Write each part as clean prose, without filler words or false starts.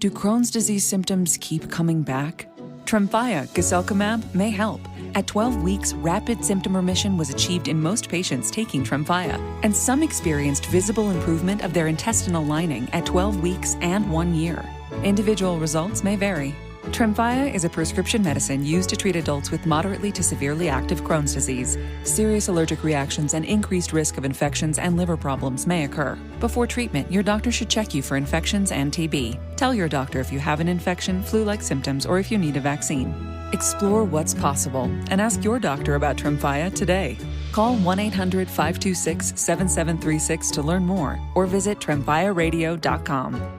Do Crohn's disease symptoms keep coming back? Tremfya guselkumab may help. At 12 weeks, rapid symptom remission was achieved in most patients taking Tremfya, and some experienced visible improvement of their intestinal lining at 12 weeks and 1 year. Individual results may vary. Tremfya is a prescription medicine used to treat adults with moderately to severely active Crohn's disease. Serious allergic reactions and increased risk of infections and liver problems may occur. Before treatment, your doctor should check you for infections and TB. Tell your doctor if you have an infection, flu-like symptoms, or if you need a vaccine. Explore what's possible and ask your doctor about Tremfya today. Call 1-800-526-7736 to learn more or visit tremfyaradio.com.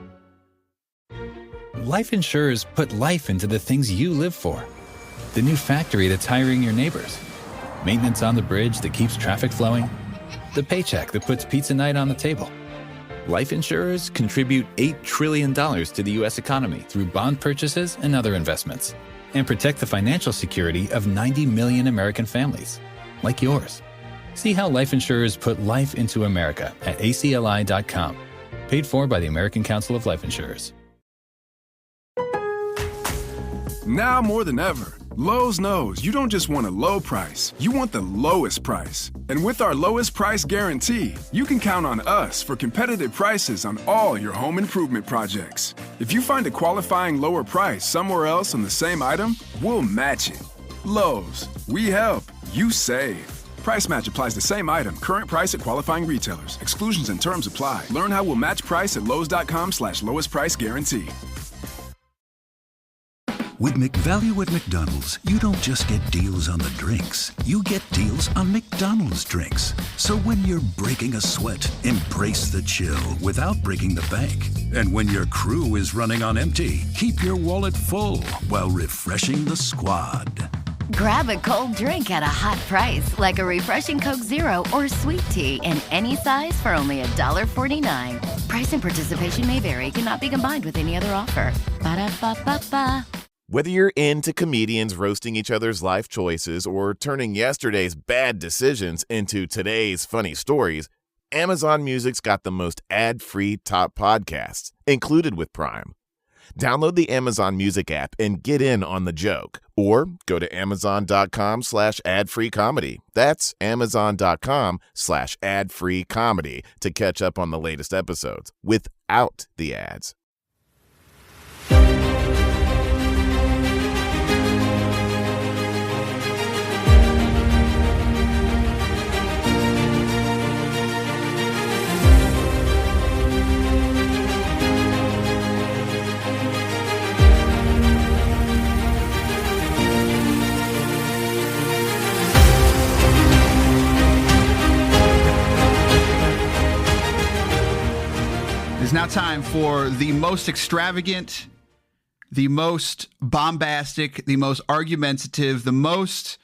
Life insurers put life into the things you live for. The new factory that's hiring your neighbors. Maintenance on the bridge that keeps traffic flowing. The paycheck that puts pizza night on the table. Life insurers contribute $8 trillion to the U.S. economy through bond purchases and other investments, and protect the financial security of 90 million American families, like yours. See how life insurers put life into America at acli.com. Paid for by the American Council of Life Insurers. Now more than ever, Lowe's knows you don't just want a low price, you want the lowest price. And with our lowest price guarantee, you can count on us for competitive prices on all your home improvement projects. If you find a qualifying lower price somewhere else on the same item, we'll match it. Lowe's, we help, you save. Price match applies to same item, current price at qualifying retailers. Exclusions and terms apply. Learn how we'll match price at lowes.com/lowest price guarantee. With McValue at McDonald's, you don't just get deals on the drinks. You get deals on McDonald's drinks. So when you're breaking a sweat, embrace the chill without breaking the bank. And when your crew is running on empty, keep your wallet full while refreshing the squad. Grab a cold drink at a hot price, like a refreshing Coke Zero or sweet tea in any size for only $1.49. Price and participation may vary. Cannot be combined with any other offer. Ba-da-ba-ba-ba. Whether you're into comedians roasting each other's life choices or turning yesterday's bad decisions into today's funny stories, Amazon Music's got the most ad-free top podcasts, included with Prime. Download the Amazon Music app and get in on the joke, or go to amazon.com/ad-free comedy. That's amazon.com/ad-free comedy to catch up on the latest episodes without the ads. It's now time for the most extravagant, the most bombastic, the most argumentative, the most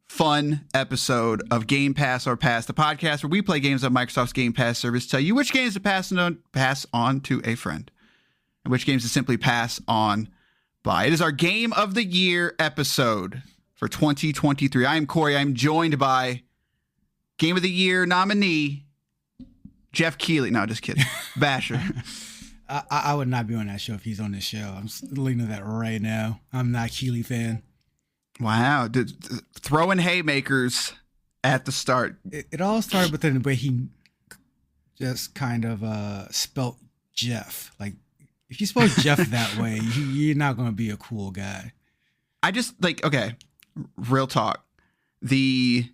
fun episode of Game Pass or Pass, the podcast where we play games on Microsoft's Game Pass service, tell you which games to pass on to a friend and which games to simply pass on by. It is our Game of the Year episode for 2023. I am Corey. I'm joined by Game of the Year nominee Jeff Keighley. No, just kidding. Basher. I would not be on that show if he's on this show. I'm leaning to that right now. I'm not a Keighley fan. Wow. Throwing haymakers at the start. It all started with the way he just kind of spelt Jeff. Like, if you spell Jeff that way, you're not going to be a cool guy. I just, okay, real talk. The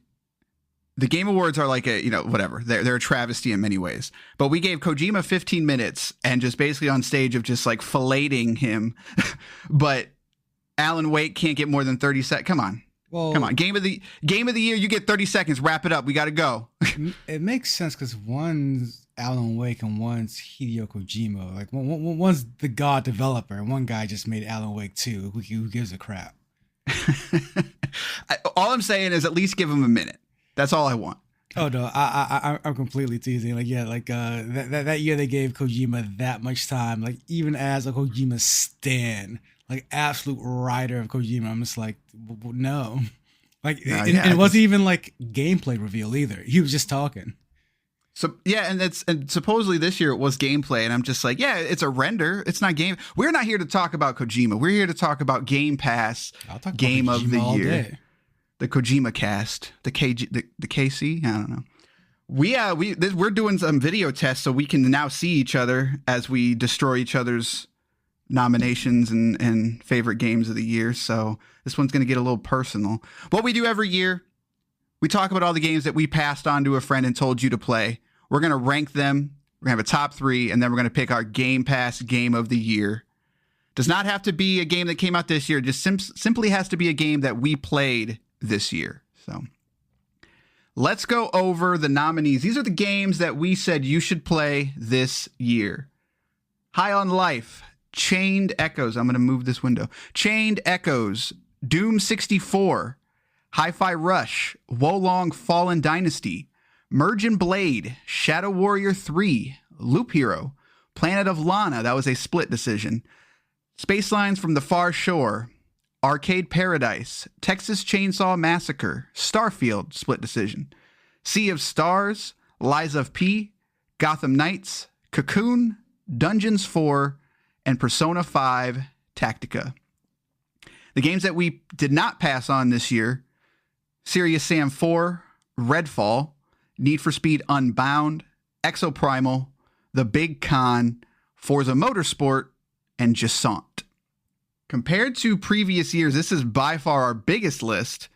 Game Awards are like whatever. They're a travesty in many ways. But we gave Kojima 15 minutes and just basically on stage of just like filleting him. But Alan Wake can't get more than 30 seconds. Come on. Game of the Year, you get 30 seconds. Wrap it up. We got to go. It makes sense because one's Alan Wake and one's Hideo Kojima. Like one's the God developer and one guy just made Alan Wake 2. Who gives a crap? All I'm saying is at least give him a minute. That's all I want. Oh no, I'm completely teasing. That year they gave Kojima that much time. Like even as a Kojima stan, like absolute rider of Kojima, I'm just like no. Like it wasn't even like gameplay reveal either. He was just talking. So yeah, and supposedly this year it was gameplay, and I'm just like, yeah, it's a render. It's not game. We're not here to talk about Kojima. We're here to talk about Game Pass Game of the Year, the Kojima cast, the KC. I don't know. We're doing some video tests so we can now see each other as we destroy each other's nominations and favorite games of the year. So this one's going to get a little personal. What we do every year, we talk about all the games that we passed on to a friend and told you to play. We're going to rank them. We're going to have a top 3, and then we're going to pick our Game Pass Game of the Year. Does not have to be a game that came out this year. Just simply has to be a game that we played this year. So let's go over the nominees. These are the games that we said you should play this year. High on Life, Chained Echoes. I'm going to move this window. Chained Echoes, Doom 64, Hi-Fi Rush, Wolong Fallen Dynasty, Merge and Blade, Shadow Warrior 3, Loop Hero, Planet of Lana, that was a split decision, Space Lines from the Far Shore, Arcade Paradise, Texas Chainsaw Massacre, Starfield, split decision, Sea of Stars, Lies of P, Gotham Knights, Cocoon, Dungeons 4, and Persona 5 Tactica. The games that we did not pass on this year: Serious Sam 4, Redfall, Need for Speed Unbound, Exoprimal, The Big Con, Forza Motorsport, and Jasant. Compared to previous years, this is by far our biggest list,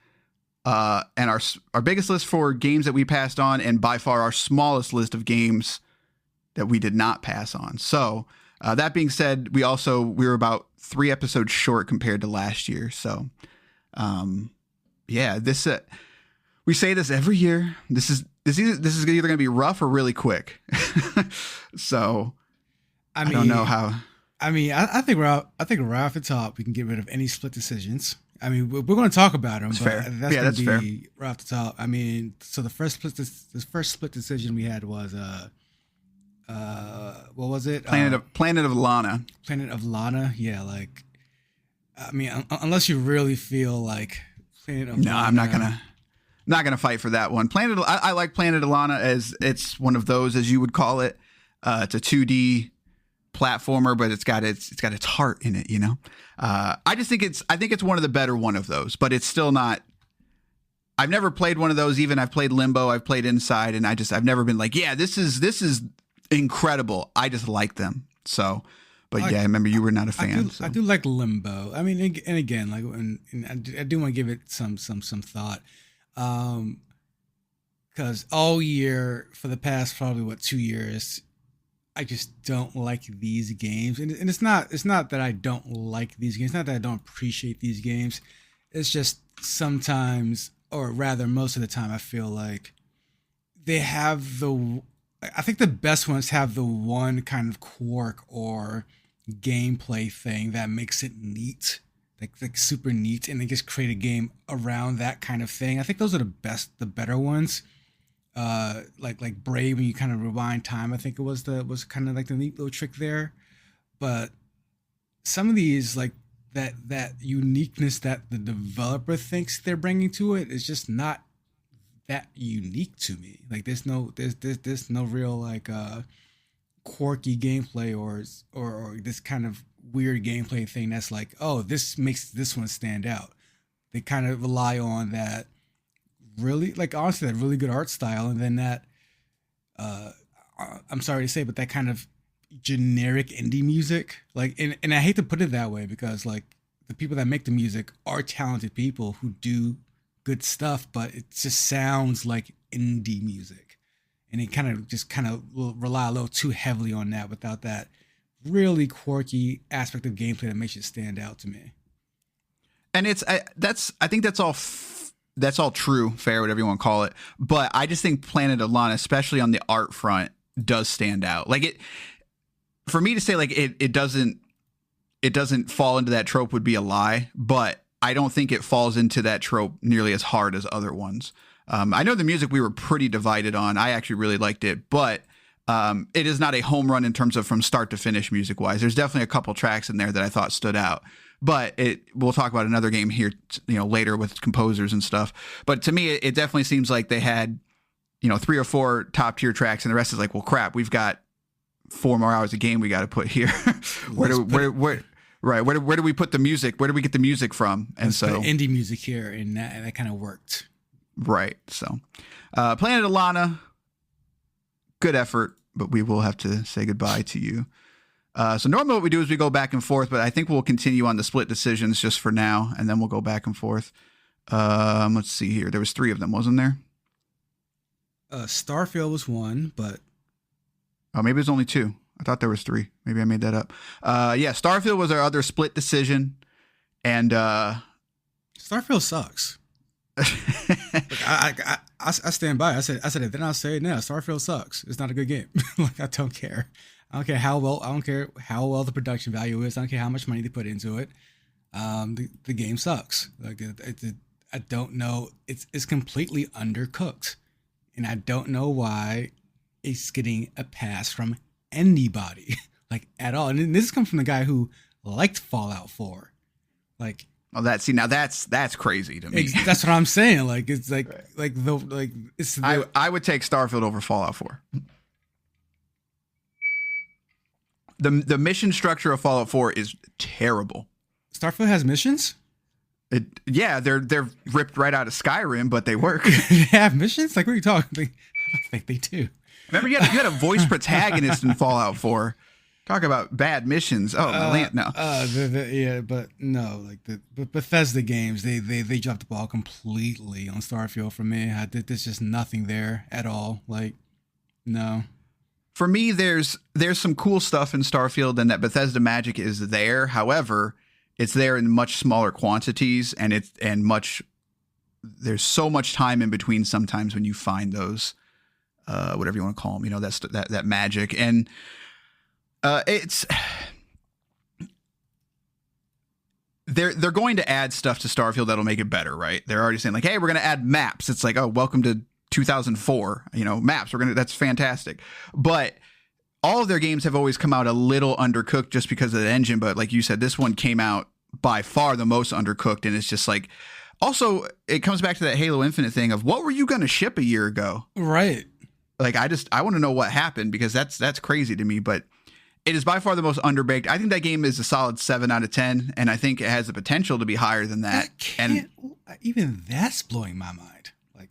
and our biggest list for games that we passed on, and by far our smallest list of games that we did not pass on. So that being said, we were about 3 episodes short compared to last year. So yeah, this we say this every year. This is either going to be rough or really quick. So I don't know how. I mean, I think we're right off the top. We can get rid of any split decisions. I mean, we're going to talk about them, that's fair. Right off the top. I mean, so the first split decision we had was what was it? Planet of Lana. Planet of Lana. Yeah, like, I mean, unless you really feel like Planet of Lana. I'm not gonna fight for that one. I like Planet of Lana as it's one of those, as you would call it. It's a 2D platformer, but it's got its heart in it, you know. I think it's one of the better one of those, but it's still not. I've never played one of those. Even I've played Limbo, I've played Inside, and I've never been like, yeah, this is incredible. I just like them. So, but yeah, I remember you were not a fan. I do like Limbo. I mean, and again, like, and I do want to give it some thought, because all year for the past probably 2 years, I just don't like these games, and it's not that I don't like these games. It's not that I don't appreciate these games. It's just sometimes, or rather most of the time, I feel like they have I think the best ones have the one kind of quirk or gameplay thing that makes it neat, like super neat, and they just create a game around that kind of thing. I think those are the better ones. Like Brave, when you kind of rewind time, I think it was kind of like the neat little trick there. But some of these, like that uniqueness that the developer thinks they're bringing to it, is just not that unique to me. Like there's no real like quirky gameplay or this kind of weird gameplay thing that's like, oh, this makes this one stand out. They kind of rely on that really, like, honestly, that really good art style, and then that I'm sorry to say, but that kind of generic indie music, like, and I hate to put it that way, because like the people that make the music are talented people who do good stuff, but it just sounds like indie music, and it kind of will rely a little too heavily on that without that really quirky aspect of gameplay that makes it stand out to me. And I think that's all true, fair, whatever you want to call it. But I just think Planet of Lana, especially on the art front, does stand out. Like, it, for me to say like it doesn't fall into that trope would be a lie, but I don't think it falls into that trope nearly as hard as other ones. I know the music we were pretty divided on. I actually really liked it, but it is not a home run in terms of from start to finish music wise. There's definitely a couple tracks in there that I thought stood out. But we'll talk about another game here, later with composers and stuff. But to me, it definitely seems like they had 3 or 4 top tier tracks, and the rest is like, well, crap, we've got 4 more hours of game we got to put here. where do we put the music? Where do we get the music from? And so indie music here, and that kind of worked. Right. So, Planet Alana, good effort, but we will have to say goodbye to you. So normally what we do is we go back and forth, but I think we'll continue on the split decisions just for now, and then we'll go back and forth. Let's see here. There was 3 of them, wasn't there? Starfield was 1, but maybe it was only 2. I thought there was 3. Maybe I made that up. Yeah, Starfield was our other split decision, and Starfield sucks. I stand by. I said it. Then I'll say it now. Starfield sucks. It's not a good game. Like, I don't care. I don't care how well the production value is. I don't care how much money they put into it. The game sucks. Like, I don't know. It's completely undercooked, and I don't know why it's getting a pass from anybody, like, at all. And this comes from the guy who liked Fallout 4. Like, oh, that's crazy to me. That's what I'm saying. Like, it's like, right. it's. I would take Starfield over Fallout 4. The mission structure of Fallout 4 is terrible. Starfield has missions? They're ripped right out of Skyrim, but they work. They have missions? Like, what are you talking? I don't think they do. Remember, you had a voice protagonist in Fallout 4. Talk about bad missions. Oh, no. But no, but Bethesda games, they dropped the ball completely on Starfield for me. There's just nothing there at all. Like, no. For me, there's some cool stuff in Starfield, and that Bethesda magic is there. However, it's there in much smaller quantities, and there's so much time in between sometimes when you find those, whatever you want to call them, that magic. And they're going to add stuff to Starfield that'll make it better, right? They're already saying, like, hey, we're going to add maps. It's like, oh, welcome to 2004, maps. That's fantastic. But all of their games have always come out a little undercooked just because of the engine. But like you said, this one came out by far the most undercooked. And it's just like, also, it comes back to that Halo Infinite thing of, what were you going to ship a year ago? Right. Like, I want to know what happened, because that's crazy to me. But it is by far the most underbaked. I think that game is a solid 7 out of 10. And I think it has the potential to be higher than that. Even that's blowing my mind. Like,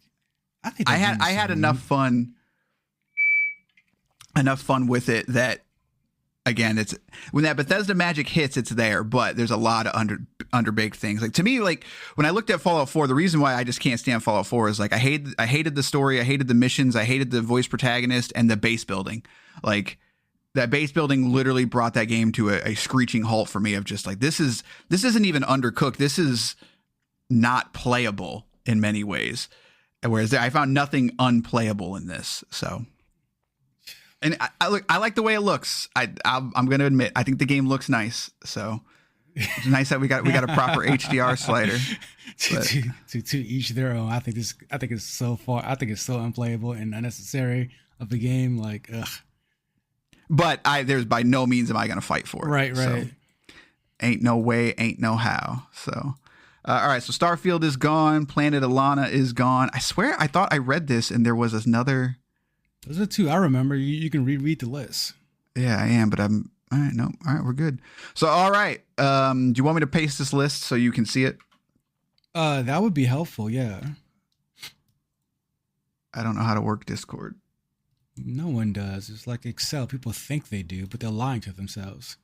I think I had enough fun with it that, again, it's when that Bethesda magic hits, it's there, but there's a lot of underbaked things. Like, to me, like, when I looked at Fallout 4, the reason why I just can't stand Fallout 4 is, like, I hated the story, I hated the missions, I hated the voice protagonist, and the base building. Like, that base building literally brought that game to a screeching halt for me, of just like, this isn't even undercooked. This is not playable in many ways. Whereas I found nothing unplayable in this. So, and I like the way it looks. I'm going to admit, I think the game looks nice. So it's nice that we got a proper HDR slider. To each their own. I think it's so unplayable and unnecessary of the game. Like, ugh. But there's by no means am I going to fight for it. Right. So, ain't no way, ain't no how. So, all right. So Starfield is gone. Planet Alana is gone. I swear I thought I read this and there was another. Those are 2 I remember. You can reread the list. Yeah, I am, but I'm all right. No, all right, we're good. So, all right. Do you want me to paste this list so you can see it? That would be helpful. Yeah. I don't know how to work Discord. No one does. It's like Excel. People think they do, but they're lying to themselves.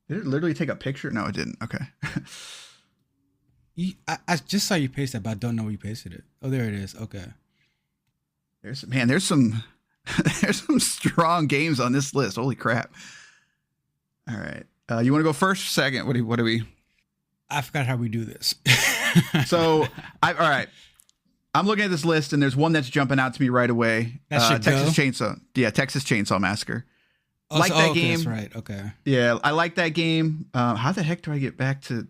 Did it literally take a picture? No, it didn't. Okay. I just saw you paste that, but I don't know where you pasted it. Oh, there it is. Okay. There's some strong games on this list. Holy crap. All right. You want to go first or second? What do we? I forgot how we do this. So, all right. I'm looking at this list, and there's one that's jumping out to me right away. Texas Chainsaw. Yeah, Texas Chainsaw Massacre. That game. That's right. Okay. Yeah, I like that game. How the heck do I get back to?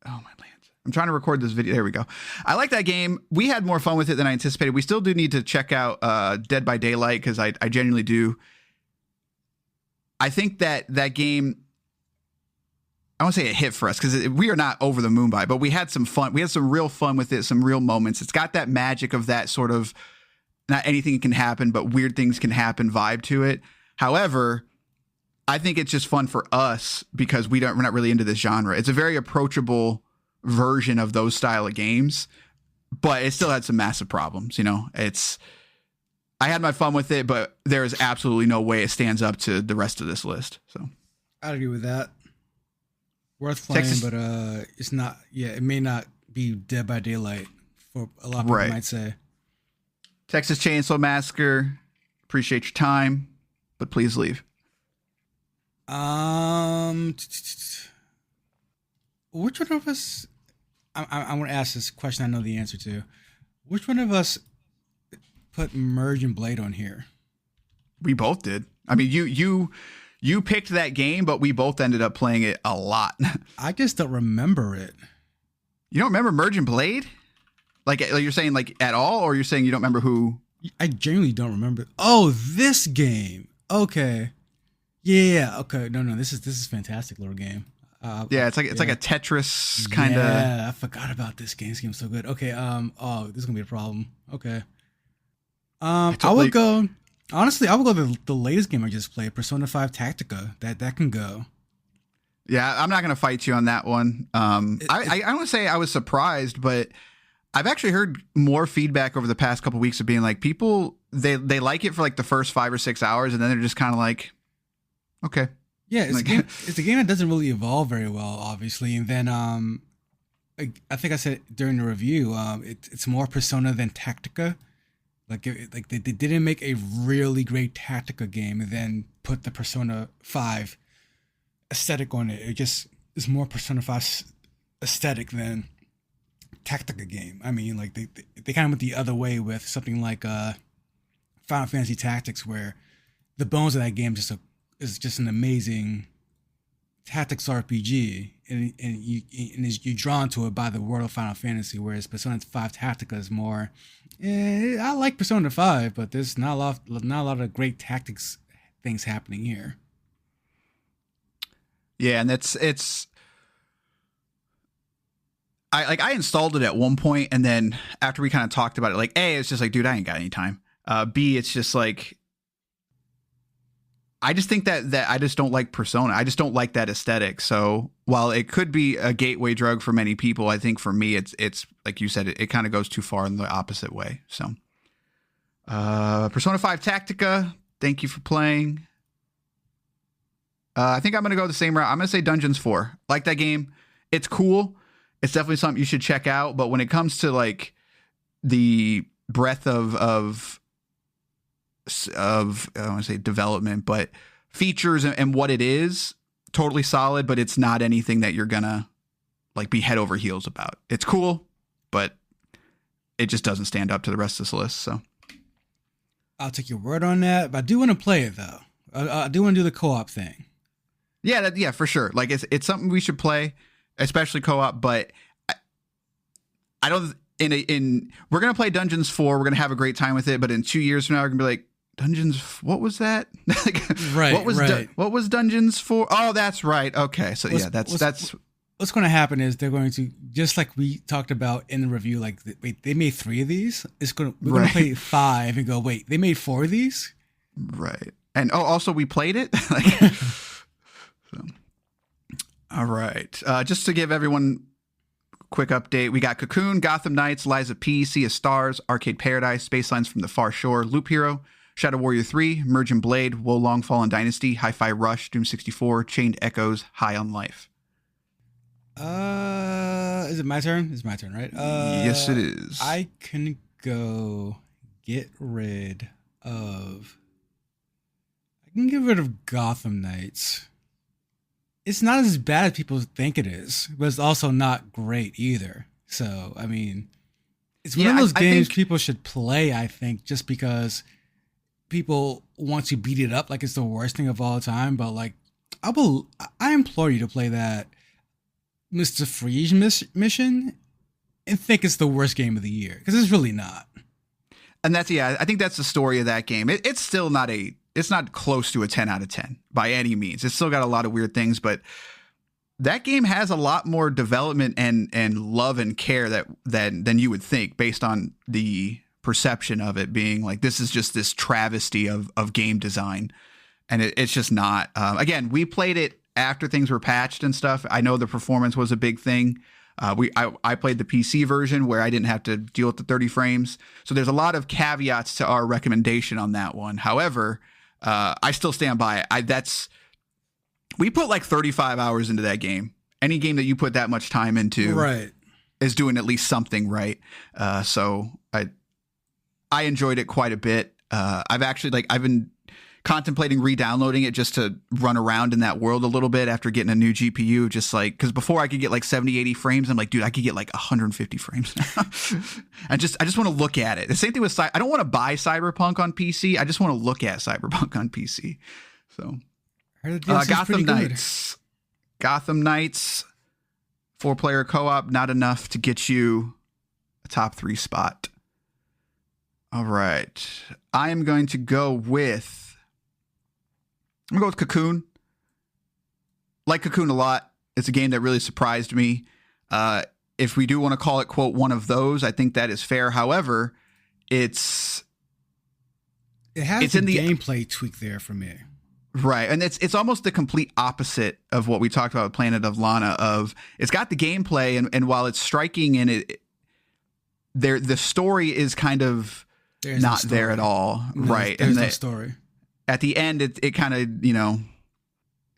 Oh, my lands. I'm trying to record this video. There we go. I like that game. We had more fun with it than I anticipated. We still do need to check out Dead by Daylight, because I genuinely do. I think that game, I won't say it hit for us, because we are not over the moon by it, but we had some fun. We had some real fun with it, some real moments. It's got that magic of that sort of not anything can happen, but weird things can happen vibe to it. However, I think it's just fun for us because we're not really into this genre. It's a very approachable version of those style of games, but it still had some massive problems. I had my fun with it, but there is absolutely no way it stands up to the rest of this list. So I'd agree with that. Worth playing, but it's not. Yeah, it may not be Dead by Daylight for a lot of people might say. Texas Chainsaw Massacre. Appreciate your time, but please leave. Which one of us? I want to ask this question. I know the answer to. Which one of us put Merge and Blade on here? We both did. I mean, you picked that game, but we both ended up playing it a lot. I just don't remember it. You don't remember Merge and Blade? Like you're saying like at all, or you're saying you don't remember who? I genuinely don't remember. Oh, this game. Okay. Yeah. Okay. No. This is a fantastic little game. It's like a Tetris kind of. Yeah, I forgot about this game. This game's so good. Okay. This is gonna be a problem. Okay. I would go. Honestly, I would go the latest game I just played, Persona 5 Tactica. That can go. Yeah, I'm not gonna fight you on that one. I want to say I was surprised, but I've actually heard more feedback over the past couple of weeks of being like people they like it for like the first 5 or 6 hours, and then they're just kind of like, okay. Yeah, it's a game that doesn't really evolve very well, obviously. And then I think I said during the review, it's more Persona than Tactica. Like they didn't make a really great Tactica game and then put the Persona 5 aesthetic on it. It just is more Persona 5 aesthetic than Tactica game. I mean, like they kind of went the other way with something like Final Fantasy Tactics, where the bones of that game is just an amazing tactics RPG, and you're drawn to it by the world of Final Fantasy, whereas Persona 5 Tactica is more, I like Persona 5, but there's not a lot of great tactics things happening here. Yeah, and it's I installed it at one point, and then after we kind of talked about it, like A, it's just like, dude, I ain't got any time. B, it's just like, I just think that I just don't like Persona. I just don't like that aesthetic. So while it could be a gateway drug for many people, I think for me, it's like you said, it kind of goes too far in the opposite way. So Persona 5 Tactica, thank you for playing. I think I'm going to go the same route. I'm going to say Dungeons 4. Like that game. It's cool. It's definitely something you should check out. But when it comes to like the breadth of I don't want to say development, but features and what it is, totally solid, but it's not anything that you're gonna like be head over heels about. It's cool, but it just doesn't stand up to the rest of this list. So I'll take your word on that, but I do want to play it though. I do want to do the co-op thing. Yeah, for sure. Like it's something we should play, especially co-op, but I don't we're gonna play Dungeons 4, we're gonna have a great time with it, but in 2 years from now we're gonna be like, Dungeons, what was that? Right. What was Dungeons 4? Oh, that's right. Okay, so that's what's going to happen is they're going to, just like we talked about in the review, like wait, they made 3 of these. We're going to play 5 and go, wait, they made 4 of these, right? And also we played it. So, all right, just to give everyone a quick update, we got Cocoon, Gotham Knights, Lies of P, Sea of Stars, Arcade Paradise, Spacelines from the Far Shore, Loop Hero, Shadow Warrior 3, Merge and Blade, Wo Long Fallen Dynasty, Hi-Fi Rush, Doom 64, Chained Echoes, High on Life. Is it my turn? It's my turn, right? Yes, it is. I can go get rid of Gotham Knights. It's not as bad as people think it is, but it's also not great either. So, I mean, it's one of those games people should play, I think, just because people want to beat it up like it's the worst thing of all time. But like, I implore you to play that Mr. Freeze mission and think it's the worst game of the year, because it's really not. And I think that's the story of that game. It's still not it's not close to a 10 out of 10 by any means. It's still got a lot of weird things, but that game has a lot more development and love and care than you would think based on the perception of it being like, this is just this travesty of game design. And it's just not. Again, we played it after things were patched and stuff. I know the performance was a big thing. I played the PC version where I didn't have to deal with the 30 frames. So there's a lot of caveats to our recommendation on that one. However, I still stand by it. We put like 35 hours into that game. Any game that you put that much time into is doing at least something right. So I enjoyed it quite a bit. I've been contemplating re-downloading it just to run around in that world a little bit after getting a new GPU, just like, because before I could get like 70, 80 frames. I'm like, dude, I could get like 150 frames now. I just want to look at it. The same thing with I don't want to buy Cyberpunk on PC. I just want to look at Cyberpunk on PC. So Gotham Knights 4-player co-op, not enough to get you a top 3 spot. All right. I am going to go with Cocoon. Like Cocoon a lot. It's a game that really surprised me. If we do want to call it, quote, one of those, I think that is fair. However, it has in the gameplay tweak there for me. Right. And it's almost the complete opposite of what we talked about with Planet of Lana. It's got the gameplay, and while it's striking and the story is kind of not there at all. No, right. There's no story. At the end, it kind of,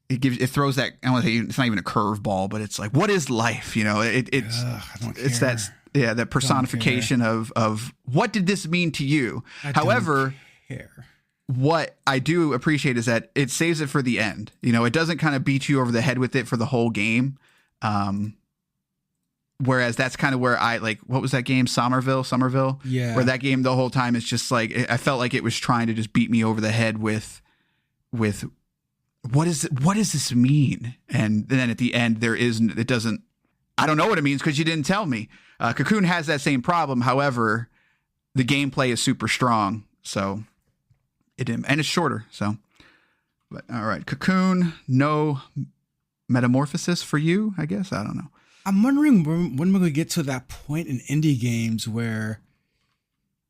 it throws that, I don't want to say it's not even a curveball, but it's like, what is life? It's that personification of what did this mean to you? However, what I do appreciate is that it saves it for the end. It doesn't kind of beat you over the head with it for the whole game. Whereas that's kind of where what was that game? Somerville? Yeah. Where that game the whole time is just like, I felt like it was trying to just beat me over the head with what does this mean? And then at the end, I don't know what it means because you didn't tell me. Cocoon has that same problem. However, the gameplay is super strong. So and it's shorter. So, but all right. Cocoon, no metamorphosis for you, I guess. I don't know. I'm wondering when we're going to get to that point in indie games where,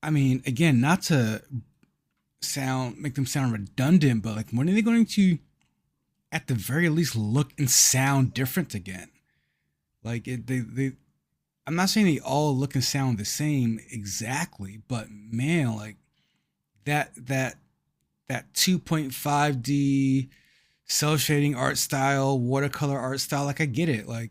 I mean, again, not to make them sound redundant, but like, when are they going to, at the very least, look and sound different again? Like, I'm not saying they all look and sound the same exactly, but man, like that 2.5D cell shading art style, watercolor art style, like I get it, like.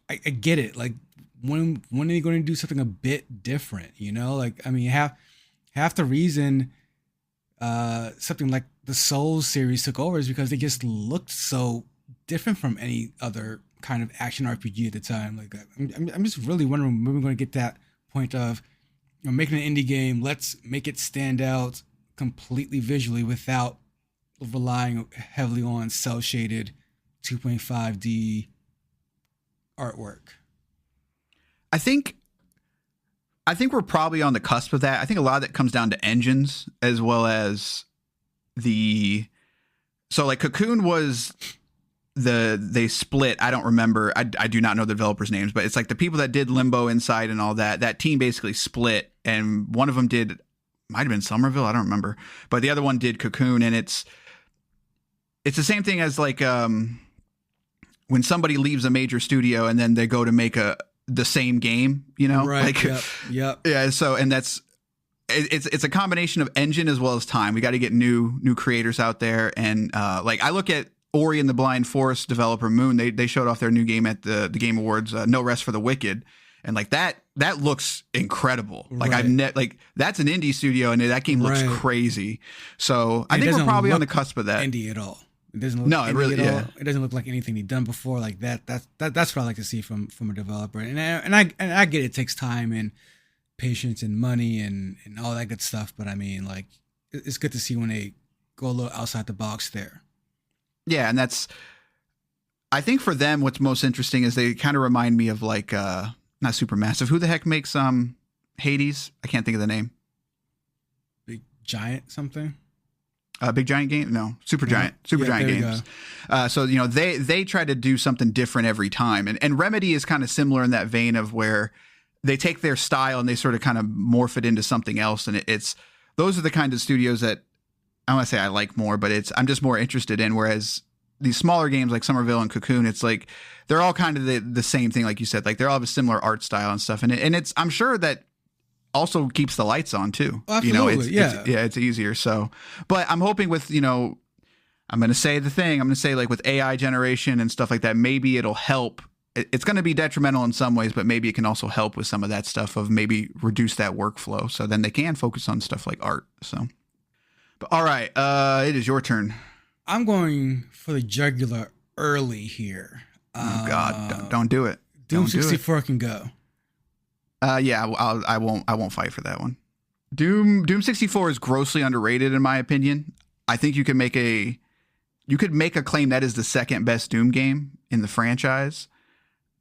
I get it. Like, when are they going to do something a bit different? Like, I mean, half the reason something like the Souls series took over is because they just looked so different from any other kind of action RPG at the time. Like, I'm just really wondering when we're going to get that point of making an indie game. Let's make it stand out completely visually without relying heavily on cell shaded 2.5D artwork. I think we're probably on the cusp of that. I think a lot of that comes down to engines as well as so like Cocoon was they split. I don't remember. I do not know the developers' names, but it's like the people that did Limbo Inside and all that team basically split, and one of them might have been Somerville. I don't remember, but the other one did Cocoon, and it's the same thing as like, when somebody leaves a major studio and then they go to make the same game, right? Like, yep. Yeah. So, and it's a combination of engine as well as time. We got to get new creators out there. And like, I look at Ori and the Blind Forest developer Moon. They showed off their new game at the Game Awards, No Rest for the Wicked. And like that looks incredible. Like that's an indie studio and that game looks crazy. So I think we're probably on the cusp of that. Indie at all. It doesn't look it doesn't look like anything he'd done before. Like that's what I like to see from a developer. And I get it takes time and patience and money and all that good stuff. But I mean, like, it's good to see when they go a little outside the box there. Yeah, and I think for them, what's most interesting is they kind of remind me of like not Supermassive. Who the heck makes Hades? I can't think of the name. Big Giant something. Big Giant game? No, Supergiant games. So, they try to do something different every time. And Remedy is kind of similar in that vein of where they take their style and they sort of kind of morph it into something else. And those are the kind of studios that I don't want to say I like more, but I'm just more interested in. Whereas these smaller games like Somerville and Cocoon, it's like they're all kind of the same thing, like you said. Like they all have a similar art style and stuff, and it's I'm sure that also keeps the lights on too. Absolutely, it's easier. So, but I'm hoping with I'm going to say the thing. I'm going to say like with AI generation and stuff like that, maybe it'll help. It's going to be detrimental in some ways, but maybe it can also help with some of that stuff of maybe reduce that workflow, so then they can focus on stuff like art. So, but all right, it is your turn. I'm going for the jugular early here. Oh God, don't do it. Doom 64 can go. Yeah, I won't fight for that one. Doom 64 is grossly underrated in my opinion. I think you could make a claim that is the second best Doom game in the franchise.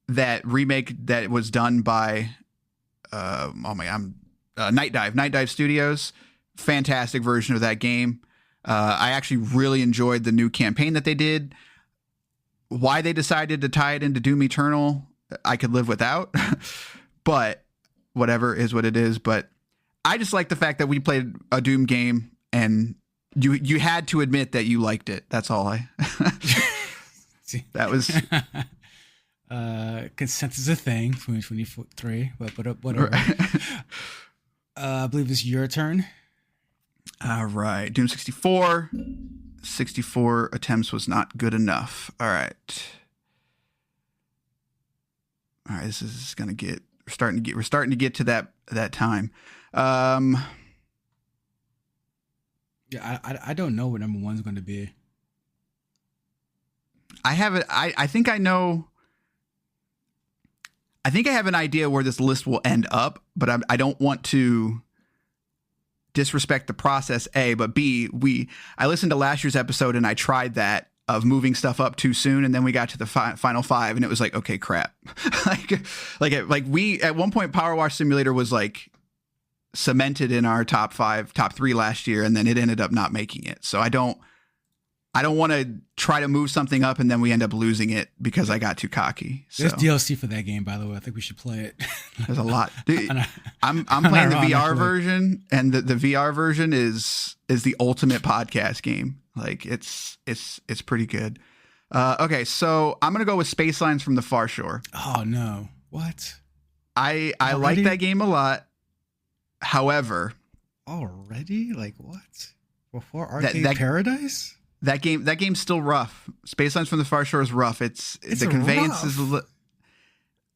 That remake that was done by Night Dive Studios, fantastic version of that game. I actually really enjoyed the new campaign that they did. Why they decided to tie it into Doom Eternal, I could live without, but whatever is what it is. But I just like the fact that we played a Doom game and you had to admit that you liked it. That's all that was. Consent is a thing. 2023, but whatever. Right. I believe it's your turn. All right, Doom 64. 64 attempts was not good enough. All right. This is gonna get. We're starting to get to that time. Yeah, I don't know what number one's going to be. I have it. I think I know. I think I have an idea where this list will end up, but I don't want to disrespect the process, A, but B, I listened to last year's episode and I tried that of moving stuff up too soon, and then we got to the final five and it was like, okay, crap. like we at one point Power Wash Simulator was like cemented in our top three last year, and then it ended up not making it. So I don't want to try to move something up and then we end up losing it because I got too cocky. So. There's DLC for that game, by the way. I think we should play it. There's a lot. Dude, I'm playing the VR version, and the VR version is the ultimate podcast game. Like it's pretty good. Okay, so I'm gonna go with Space Lines from the Far Shore. Oh no, what? I like that game a lot. However, already, like what? Before Arcade Paradise. That game's still rough. Space Lines from the Far Shore is rough. It's the conveyance rough.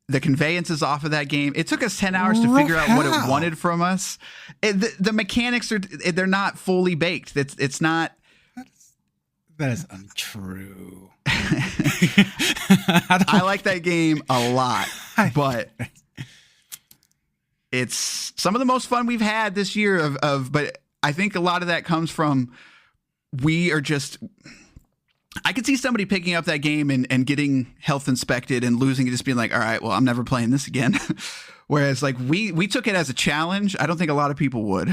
The conveyance is off of that game. It took us 10 hours to figure out what it wanted from us. The mechanics they're not fully baked. It's not. That is untrue. I like that game a lot, but it's some of the most fun we've had this year but I think a lot of that comes from I could see somebody picking up that game and getting health inspected and losing it, just being like, all right, well, I'm never playing this again. Whereas like we took it as a challenge. I don't think a lot of people would.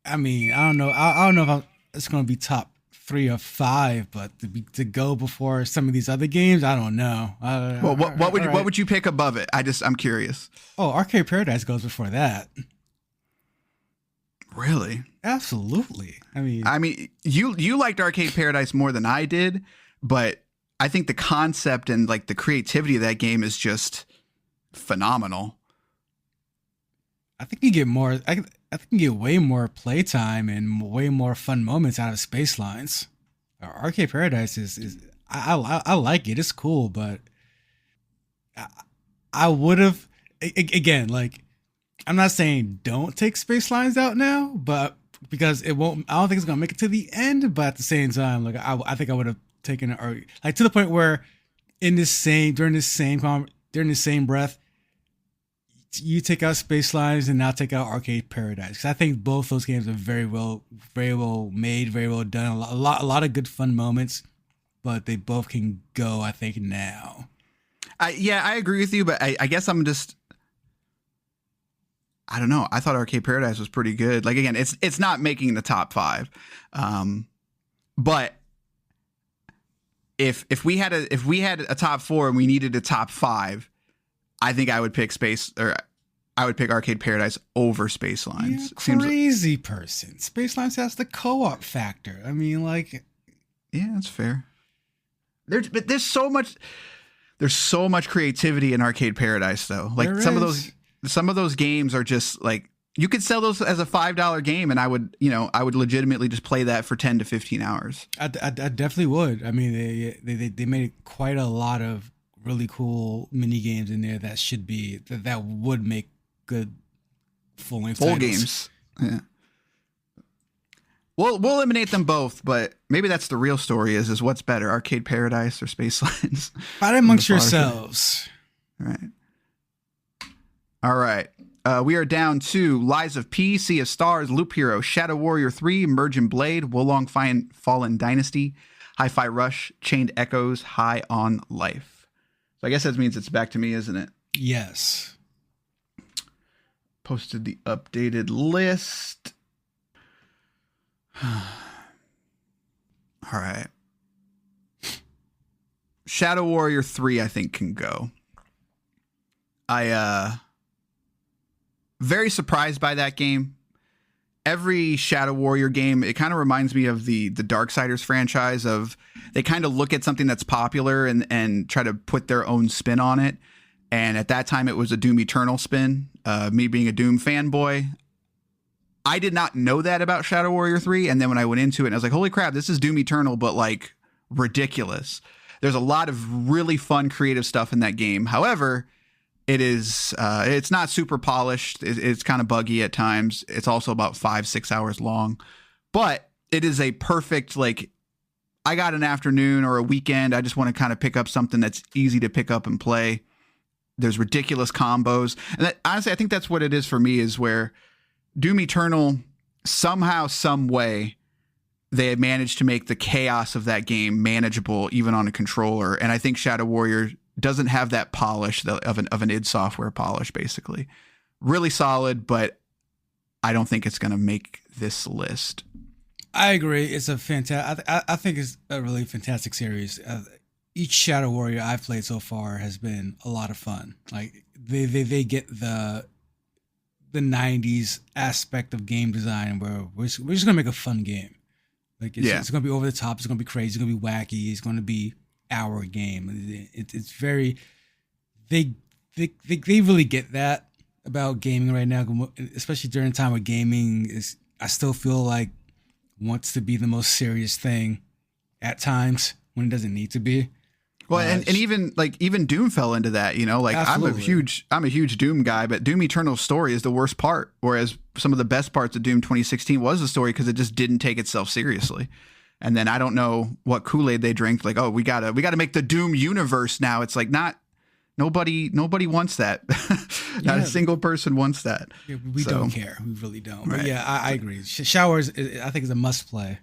I mean, I don't know. I don't know if it's going to be top 3 or 5, but to go before some of these other games, I don't know. Well, what would you pick above it? I'm curious. Oh, Arcade Paradise goes before that. Really? Absolutely. I mean, you liked Arcade Paradise more than I did, but I think the concept and like the creativity of that game is just phenomenal. I think you get more. I think you get way more playtime and way more fun moments out of Space Lines. Arcade Paradise is I like it. It's cool, but I would have again like. I'm not saying don't take Space Lines out now, but because it won't, I don't think it's gonna make it to the end. But at the same time, like I think I would have taken it, or like to the point where during the same breath, you take out Space Lines and now take out Arcade Paradise. Because I think both those games are very well made, very well done. A lot of good fun moments, but they both can go. I think now. I agree with you, but I guess I'm just. I don't know. I thought Arcade Paradise was pretty good. Like again, it's not making the top 5, but if we had a top 4 and we needed a top 5, I think I would pick Arcade Paradise over Space Lines. Crazy person. Space Lines has the co-op factor. I mean, like, yeah, that's fair. There's so much creativity in Arcade Paradise, though. Like some of those games are just like, you could sell those as a $5 game, and I would legitimately just play that for 10 to 15 hours. I definitely would. I mean, they made quite a lot of really cool mini games in there that would make good full games. Yeah. We'll eliminate them both, but maybe that's the real story is what's better, Arcade Paradise or Space Lines? Fight amongst yourselves. All right. We are down to Lies of P, Sea of Stars, Loop Hero, Shadow Warrior 3, Emergent Blade, Wolong Fallen Dynasty, Hi-Fi Rush, Chained Echoes, High on Life. So I guess that means it's back to me, isn't it? Yes. Posted the updated list. All right. Shadow Warrior 3, I think, can go. Very surprised by that game. Every Shadow Warrior game, it kind of reminds me of the Darksiders franchise of they kind of look at something that's popular and try to put their own spin on it. And at that time, it was a Doom Eternal spin. Me being a Doom fanboy, I did not know that about Shadow Warrior 3. And then when I went into it, I was like, holy crap, this is Doom Eternal, but like ridiculous. There's a lot of really fun, creative stuff in that game. However, it's not super polished. It's kind of buggy at times. It's also about 5-6 hours long, but it is a perfect, like, I got an afternoon or a weekend. I just want to kind of pick up something that's easy to pick up and play. There's ridiculous combos. And honestly, I think that's what it is for me, is where Doom Eternal, somehow, some way, they had managed to make the chaos of that game manageable, even on a controller. And I think Shadow Warrior doesn't have that polish of an id Software polish, basically. Really solid, but I don't think it's going to make this list. I agree. It's a fantastic. I think it's a really fantastic series. Each Shadow Warrior I've played so far has been a lot of fun. Like they get the 90s aspect of game design, where we're just gonna make a fun game. Like it's gonna be over the top. It's gonna be crazy. It's gonna be wacky. It's gonna be our game. It's very they really get that about gaming right now, especially during a time where gaming is, I still feel like, wants to be the most serious thing at times when it doesn't need to be. Well, and even Doom fell into that, you know, like absolutely. I'm a huge Doom guy, but Doom Eternal's story is the worst part. Whereas some of the best parts of Doom 2016 was the story, because it just didn't take itself seriously. And then I don't know what Kool-Aid they drank. Like, oh, we gotta make the Doom universe now. It's like, nobody wants that. Not a single person wants that. Yeah, we don't care. We really don't. Right. But yeah, I agree. Showers, I think, is a must play.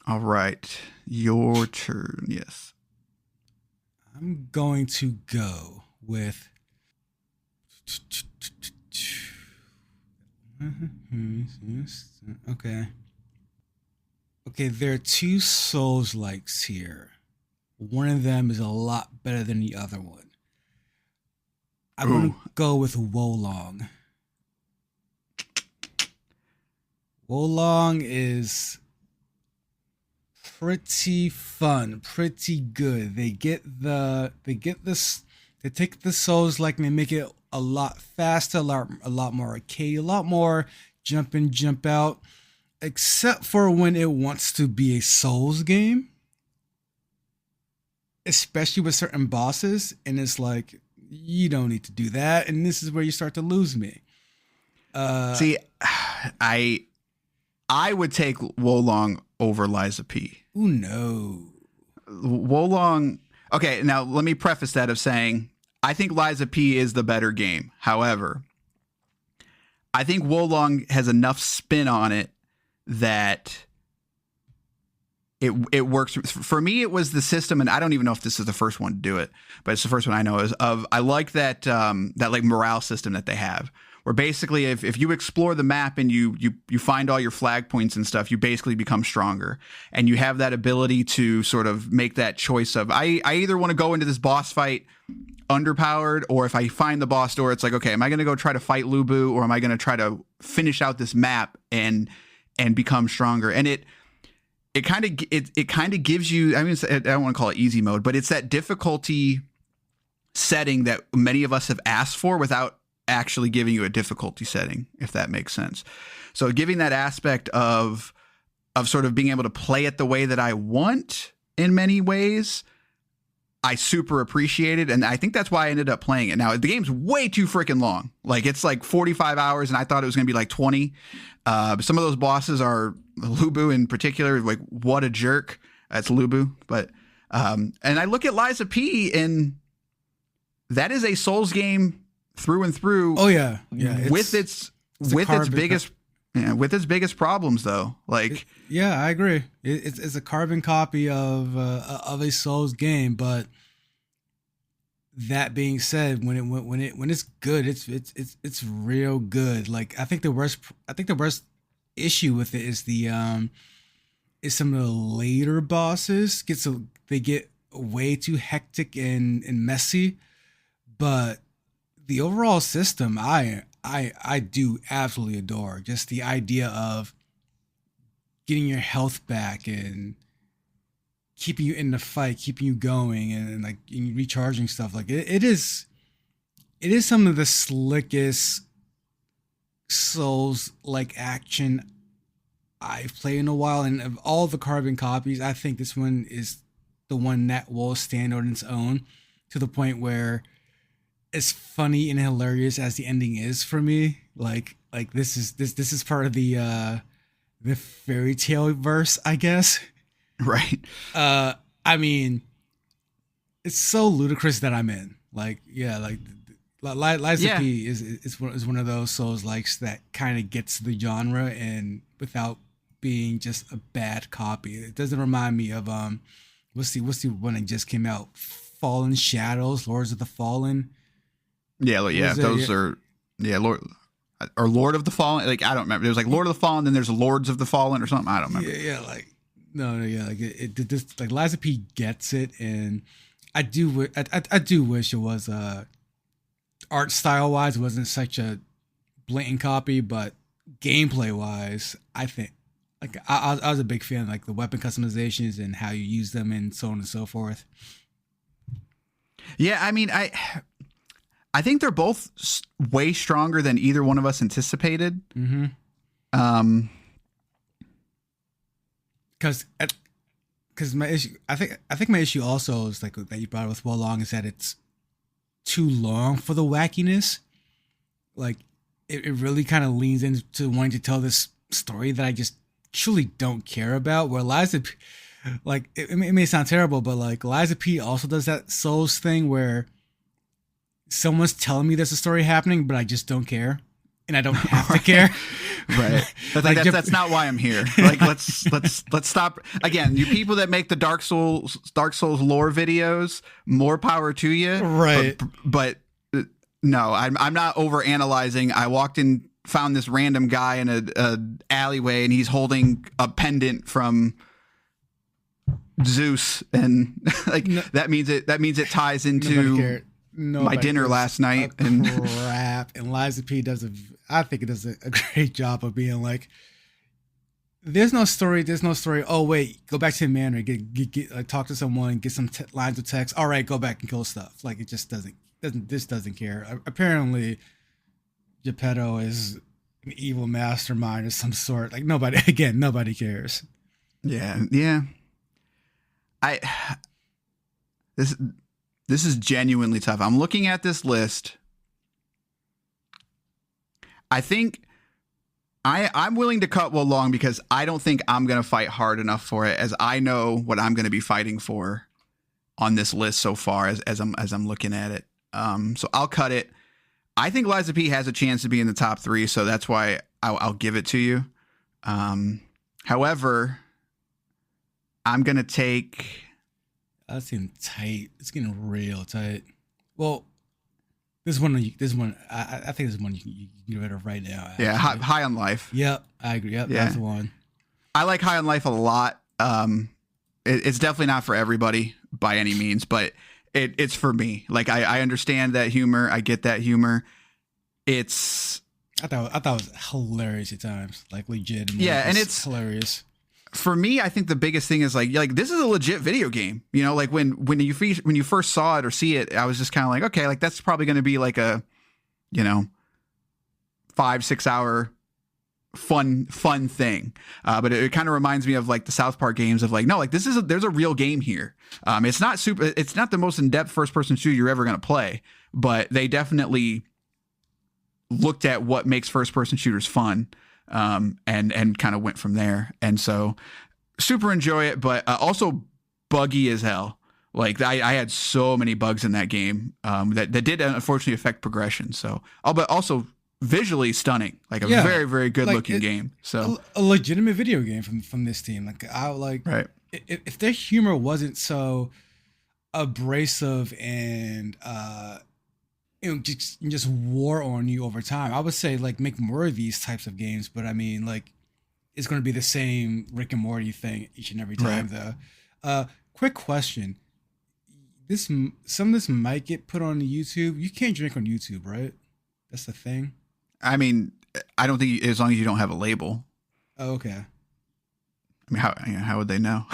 All right, your turn. Yes. I'm going to go with okay, there are two Souls-likes here. One of them is a lot better than the other one. I'm going to go with Wolong. Wolong is pretty fun, pretty good. They take the Souls-like and they make it a lot faster, a lot more arcade, a lot more jump in, jump out, except for when it wants to be a Souls game, especially with certain bosses, and it's like, you don't need to do that, and this is where you start to lose me. See, I would take Wolong over Lies of P. Ooh, no. Wolong. Okay, now let me preface that of saying I think Lies of P is the better game. However, I think Wolong has enough spin on it that it works. For me, it was the system, and I don't even know if this is the first one to do it, but it's the first one I know, I like that like morale system that they have, where basically if you explore the map and you find all your flag points and stuff, you basically become stronger, and you have that ability to sort of make that choice of I either want to go into this boss fight underpowered, or if I find the boss door, it's like, okay, am I going to go try to fight Lubu, or am I going to try to finish out this map and become stronger? And it kind of gives you, I mean, I don't want to call it easy mode, but it's that difficulty setting that many of us have asked for without actually giving you a difficulty setting, if that makes sense. So giving that aspect of sort of being able to play it the way that I want in many ways, I super appreciate it. And I think that's why I ended up playing it. Now, the game's way too freaking long. Like, it's like 45 hours, and I thought it was going to be like 20. Some of those bosses are, Lubu in particular, like, what a jerk. That's Lubu. But, and I look at Lies of P, and that is a Souls game through and through. Oh, yeah. Yeah. With its biggest problems, though. Like, yeah, I agree. It's a carbon copy of a Souls game, but that being said, when it's good, it's real good. Like, I think the worst issue with it is is some of the later bosses they get way too hectic and messy, but the overall system, I do absolutely adore. Just the idea of getting your health back and keeping you in the fight, keeping you going, and like recharging stuff. Like it is some of the slickest Souls like action I've played in a while. And of all the carbon copies, I think this one is the one that will stand on its own, to the point where, as funny and hilarious as the ending is for me, like this is part of the fairy tale verse, I guess. Right. I mean, it's so ludicrous that I'm in. Like, yeah, like Lies of P is one of those Souls likes that kind of gets the genre, and without being just a bad copy. It doesn't remind me of what's the one that just came out? Fallen Shadows, Lords of the Fallen. Yeah, those are Lord of the Fallen. Like, I don't remember. There's like Lord of the Fallen, then there's Lords of the Fallen or something. I don't remember. Yeah, like like it this, like Lies of P gets it, and I do wish it was art style wise it wasn't such a blatant copy, but gameplay wise, I think like I was a big fan, like the weapon customizations and how you use them and so on and so forth. Yeah, I mean, I think they're both way stronger than either one of us anticipated. Mm-hmm. Because my issue, I think my issue also is like that you brought with Wo Long, is that it's too long for the wackiness. Like it really kind of leans into wanting to tell this story that I just truly don't care about. Where Lies of P, like it may sound terrible, but like Lies of P also does that Souls thing where someone's telling me there's a story happening, but I just don't care, and I don't have to care. Right. That's not why I'm here. Like, let's stop. Again, you people that make the Dark Souls lore videos, more power to you. Right. But no, I'm not over analyzing. I walked in, found this random guy in a alleyway, and he's holding a pendant from Zeus, and like that means it ties into my dinner last night. And crap. And Lies of P I think it does a great job of being like, there's no story. Oh wait, go back to the manor, get like, talk to someone, get some lines of text. All right, go back and kill stuff. Like, it just doesn't care. Apparently, Geppetto is an evil mastermind of some sort. Like, nobody cares. Yeah. This is genuinely tough. I'm looking at this list. I think I'm willing to cut Wo Long because I don't think I'm going to fight hard enough for it, as I know what I'm going to be fighting for on this list so far as I'm looking at it. So I'll cut it. I think Lies of P has a chance to be in the top 3, so that's why I'll give it to you. However, I'm going to take... That's getting tight. It's getting real tight. Well, this one, I think this is one you can get rid of right now. Actually. Yeah, High on Life. Yep, I agree. Yep, yeah. That's the one. I like High on Life a lot. It's definitely not for everybody by any means, but it's for me. Like I understand that humor. I get that humor. I thought it was hilarious at times, like legit. And it's hilarious. For me, I think the biggest thing is like this is a legit video game. You know, like when you first saw it or see it, I was just kind of like, okay, like that's probably going to be like a, 5-6 hour fun thing. But it kind of reminds me of like the South Park games of like, no, like there's a real game here. It's not the most in-depth first-person shooter you're ever going to play, but they definitely looked at what makes first-person shooters fun. And kind of went from there. And so super enjoy it, but also buggy as hell. Like I had so many bugs in that game that did unfortunately affect progression. So, but also visually stunning, like a very, very good looking game. So a legitimate video game from this team. Like right. If their humor wasn't so abrasive and just war on you over time, I would say like make more of these types of games. But I mean, like it's going to be the same Rick and Morty thing each and every time, though. Quick question: some of this might get put on YouTube. You can't drink on YouTube, right? That's the thing. I mean, I don't think as long as you don't have a label. Oh, okay. I mean, how would they know?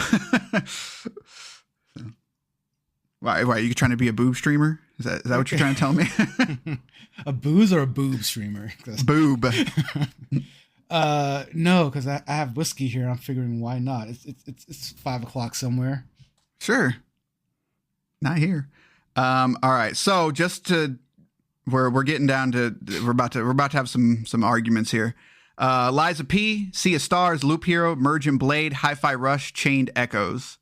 Why? Are you trying to be a boob streamer? Is that what you're trying to tell me? A booze or a boob streamer? Boob. No, because I have whiskey here. I'm figuring why not. It's 5:00 somewhere. Sure. Not here. All right. So just to we're getting down to we're about to have some arguments here. Liza P, Sea of Stars, Loop Hero, Merge and Blade, Hi-Fi Rush, Chained Echoes.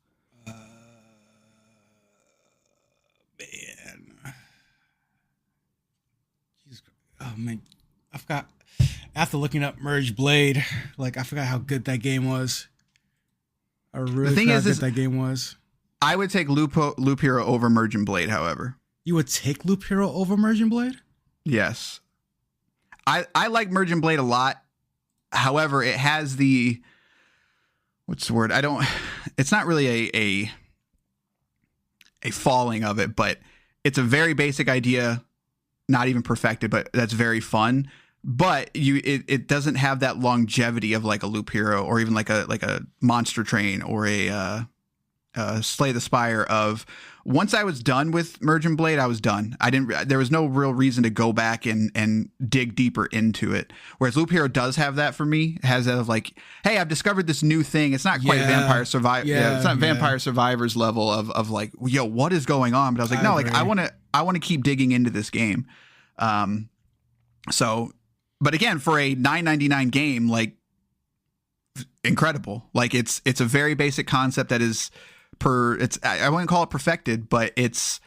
Oh man, I forgot. After looking up Merge Blade, like I forgot how good that game was. I really forgot how good that game was. I would take Loop Hero over Merge and Blade, however. You would take Loop Hero over Merge and Blade? Yes. I like Merge and Blade a lot. However, it has the what's the word? It's not really a falling of it, but it's a very basic idea. Not even perfected, but that's very fun. But it doesn't have that longevity of like a Loop Hero or even like a Monster Train or a Slay the Spire. Of once I was done with Merge and Blade, I was done. There was no real reason to go back and dig deeper into it. Whereas Loop Hero does have that for me. It has that of like, hey, I've discovered this new thing. It's not quite Vampire Survivor. Yeah, it's not Vampire Survivors level of like, yo, what is going on? But I was like, no, agree. Like I want to keep digging into this game. So, but again, for a $9.99 game, like incredible. Like it's a very basic concept that is I wouldn't call it perfected, but it's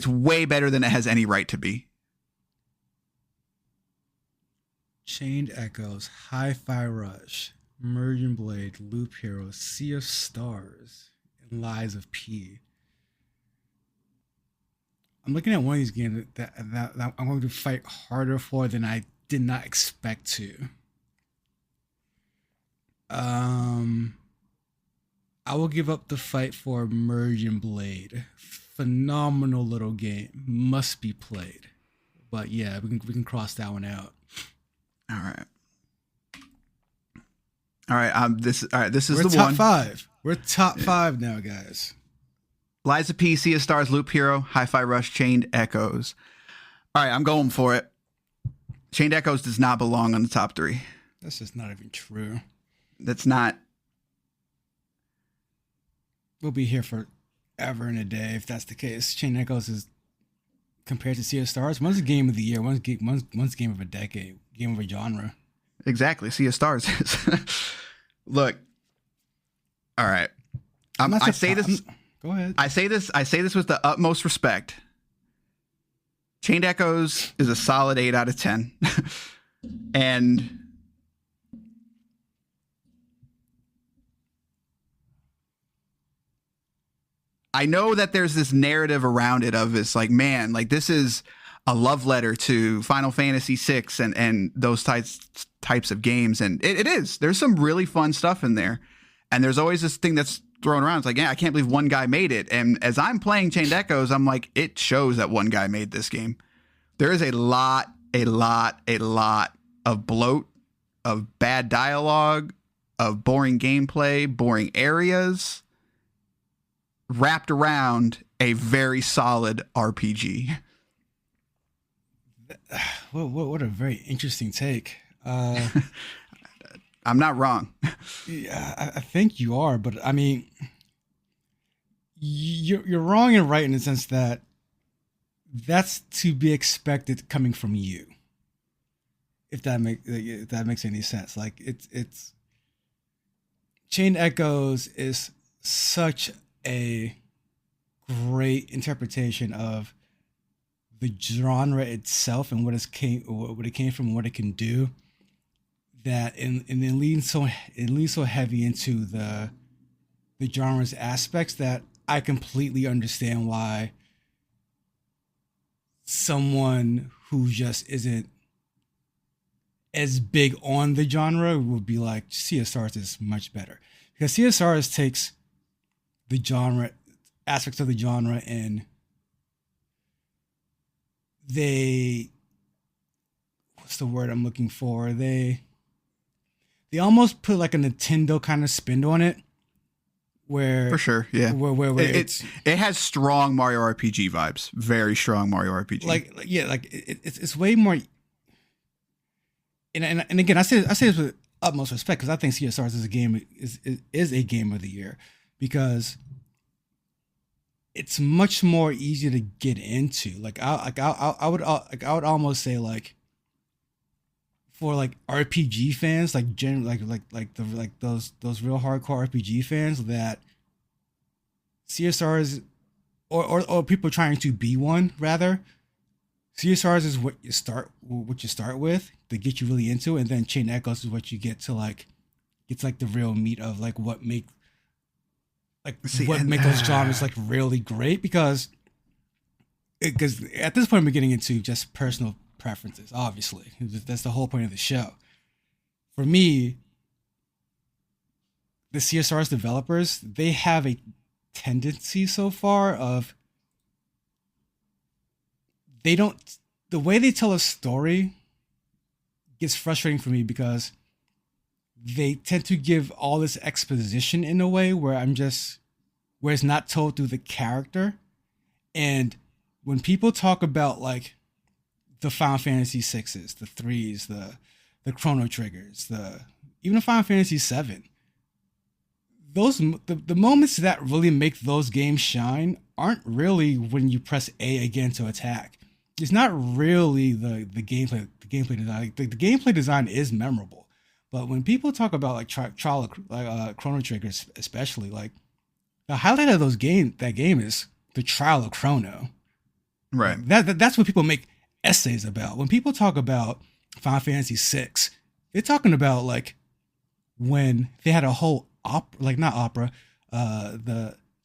way better than it has any right to be. Chained Echoes, Hi-Fi Rush, Merge and Blade, Loop Hero, Sea of Stars, and Lies of P. I'm looking at one of these games that I'm going to fight harder for than I did not expect to. I will give up the fight for Merge and Blade. Phenomenal little game, must be played. But yeah, we can cross that one out. All right. This is the one. We're top 5. We're top 5 now, guys. Liza P, Sea of Stars, Loop Hero, Hi-Fi Rush, Chained Echoes. All right, I'm going for it. Chained Echoes does not belong on the top 3. That's just not even true. That's not. We'll be here forever and a day if that's the case. Chained Echoes is, compared to Sea of Stars, one's a game of the year, one's game of a decade, game of a genre. Exactly, Sea of Stars is. Look, all right. I say this. Go ahead. I say this with the utmost respect. Chained Echoes is a solid 8 out of 10. And I know that there's this narrative around it of it's like, man, like this is a love letter to Final Fantasy VI and those types of games. And it is. There's some really fun stuff in there. And there's always this thing that's thrown around. It's like, yeah, I can't believe one guy made it. And as I'm playing Chained Echoes, I'm like, it shows that one guy made this game. There is a lot of bloat, of bad dialogue, of boring gameplay, boring areas, wrapped around a very solid RPG. What a very interesting take. I'm not wrong. Yeah, I think you are, but I mean, you're wrong and right in the sense that that's to be expected coming from you. If that makes any sense, like it's Chain Echoes is such a great interpretation of the genre itself and what it came from, and what it can do. That and it leans so heavy into the genre's aspects that I completely understand why someone who just isn't as big on the genre would be like, CSRs is much better, because CSRs takes the genre aspects of the genre and what's the word I'm looking for? They almost put like a Nintendo kind of spin on it, where for sure, yeah. Where it has strong Mario RPG vibes, very strong Mario RPG. It's way more. And again, I say this with utmost respect, because I think CSRs is a game of the year, because it's much more easy to get into. I would almost say, like, for like RPG fans, like those real hardcore RPG fans, that CSRs or people trying to be one, rather, CSRs is what you start with to get you really into, and then Chain Echoes is what you get to like, it's like the real meat of like what make those genres like really great, because at this point we're getting into just personal preferences. Obviously, that's the whole point of the show. For me, the CSR's developers, they have a tendency so far of the way they tell a story gets frustrating for me, because they tend to give all this exposition in a way where it's not told through the character. And when people talk about like the Final Fantasy 6s, the 3s, the Chrono Triggers, even the Final Fantasy 7, the moments that really make those games shine aren't really when you press A again to attack. It's not really the gameplay design. The gameplay design is memorable, but when people talk about like trial of Chrono Triggers, especially, like, the highlight of that game is the trial of Chrono. Right. That's what people make essays about. When people talk about Final Fantasy VI, they're talking about like when they had a whole the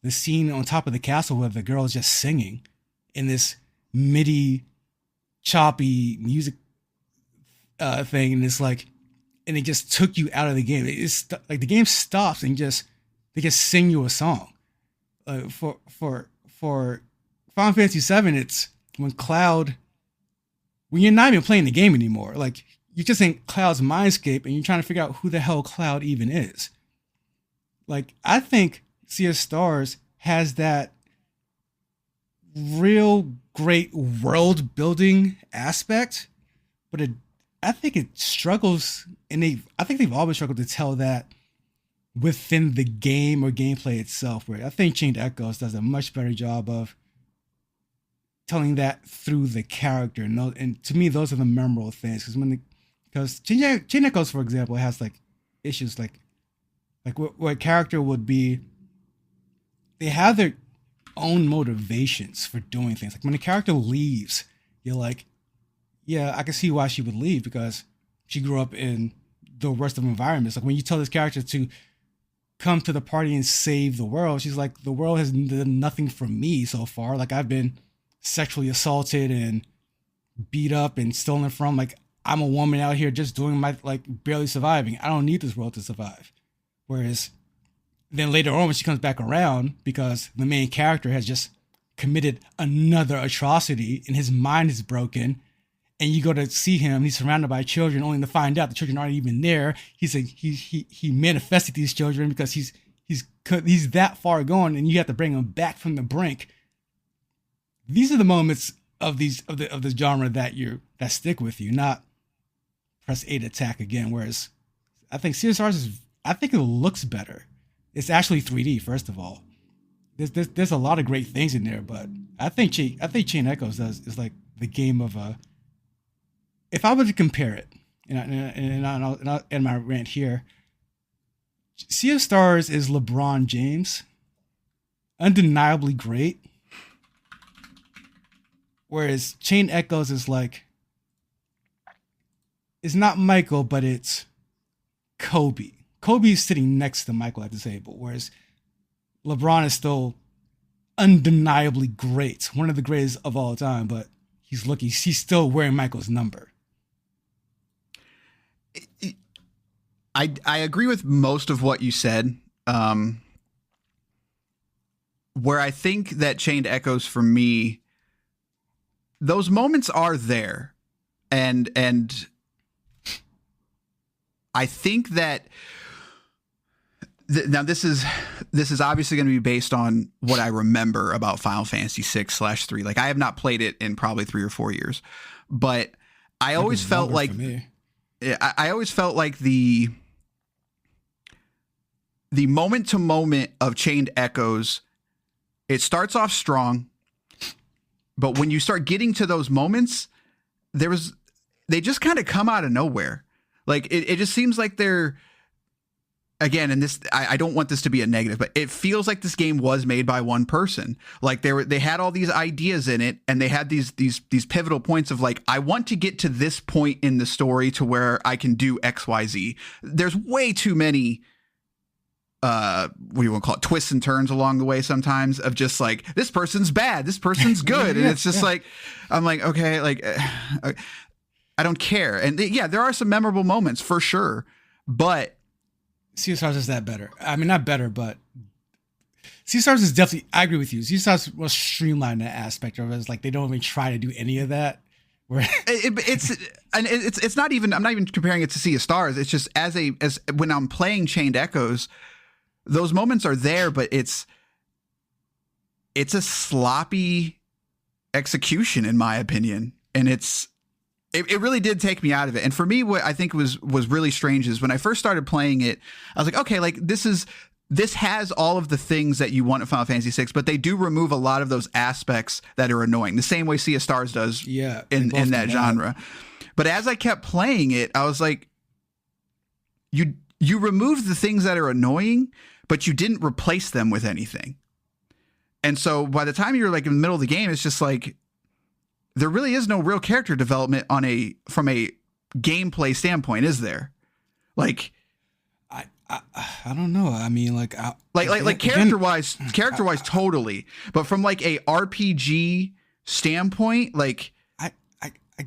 scene on top of the castle where the girl is just singing in this MIDI choppy music thing, and it's like, and it just took you out of the game. It's like the game stops and they just sing you a song. For Final Fantasy VII, it's when you're not even playing the game anymore. Like, you're just in Cloud's mindscape and you're trying to figure out who the hell Cloud even is. Like, I think CS Stars has that real great world building aspect, but I think it struggles, and I think they've always struggled to tell that within the game or gameplay itself. Where I think Chained Echoes does a much better job of telling that through the character, and to me, those are the memorable things. Because Chained Echoes, for example, has like issues like what a character would be. They have their own motivations for doing things. Like when a character leaves, you're like, yeah, I can see why she would leave, because she grew up in the worst of environments. Like when you tell this character to come to the party and save the world, she's like, the world has done nothing for me so far. Like, I've been sexually assaulted and beat up and stolen from. Like, I'm a woman out here just doing my, like, barely surviving. I don't need this world to survive. Whereas Then later on, when she comes back around, because the main character has just committed another atrocity and his mind is broken, and you go to see him, he's surrounded by children, only to find out the children aren't even there. He manifested these children because he's that far gone, and you have to bring him back from the brink. These are the moments of the genre that stick with you, not press A to attack again. Whereas I think Sea of Stars I think it looks better. It's actually 3D, first of all. There's a lot of great things in there, but I think Chain Echoes is like the game of a. If I were to compare it, and I'll end my rant here. Sea of Stars is LeBron James, undeniably great, whereas Chain Echoes is like, it's not Michael, but it's Kobe. Kobe is sitting next to Michael at the table, whereas LeBron is still undeniably great, one of the greatest of all time, but he's still wearing Michael's number. I agree with most of what you said. Where I think that Chained Echoes for me, those moments are there, and I think that now this is obviously going to be based on what I remember about Final Fantasy 6/3. Like, I have not played it in probably 3 or 4 years, but I always felt like I always felt like the moment to moment of Chained Echoes, it starts off strong, but when you start getting to those moments, they just kind of come out of nowhere. Like, it just seems like they're, again, and this, I don't want this to be a negative, but it feels like this game was made by one person. Like, they had all these ideas in it, and they had these pivotal points of like, I want to get to this point in the story to where I can do XYZ. There's way too many what do you want to call it, twists and turns along the way sometimes, of just like, this person's bad, this person's good. And it's just like, I'm like, okay, like, I don't care. And yeah, there are some memorable moments for sure, but Sea of Stars is that better. I mean, not better, but Sea of Stars is definitely, I agree with you. Sea of Stars was streamlined that aspect of it. It's like they don't even try to do any of that. Where it's not even, I'm not even comparing it to Sea of Stars. It's just as when I'm playing Chained Echoes, those moments are there, but it's a sloppy execution in my opinion. And it really did take me out of it. And for me, what I think was really strange is when I first started playing it, I was like, okay, like this has all of the things that you want in Final Fantasy VI, but they do remove a lot of those aspects that are annoying, the same way Sea of Stars does in that genre. But as I kept playing it, I was like, you removed the things that are annoying, but you didn't replace them with anything. And so by the time you're like in the middle of the game, it's just like, there really is no real character development from a gameplay standpoint, is there? Like, I don't know. I mean, like character wise, totally. But from like a RPG standpoint, like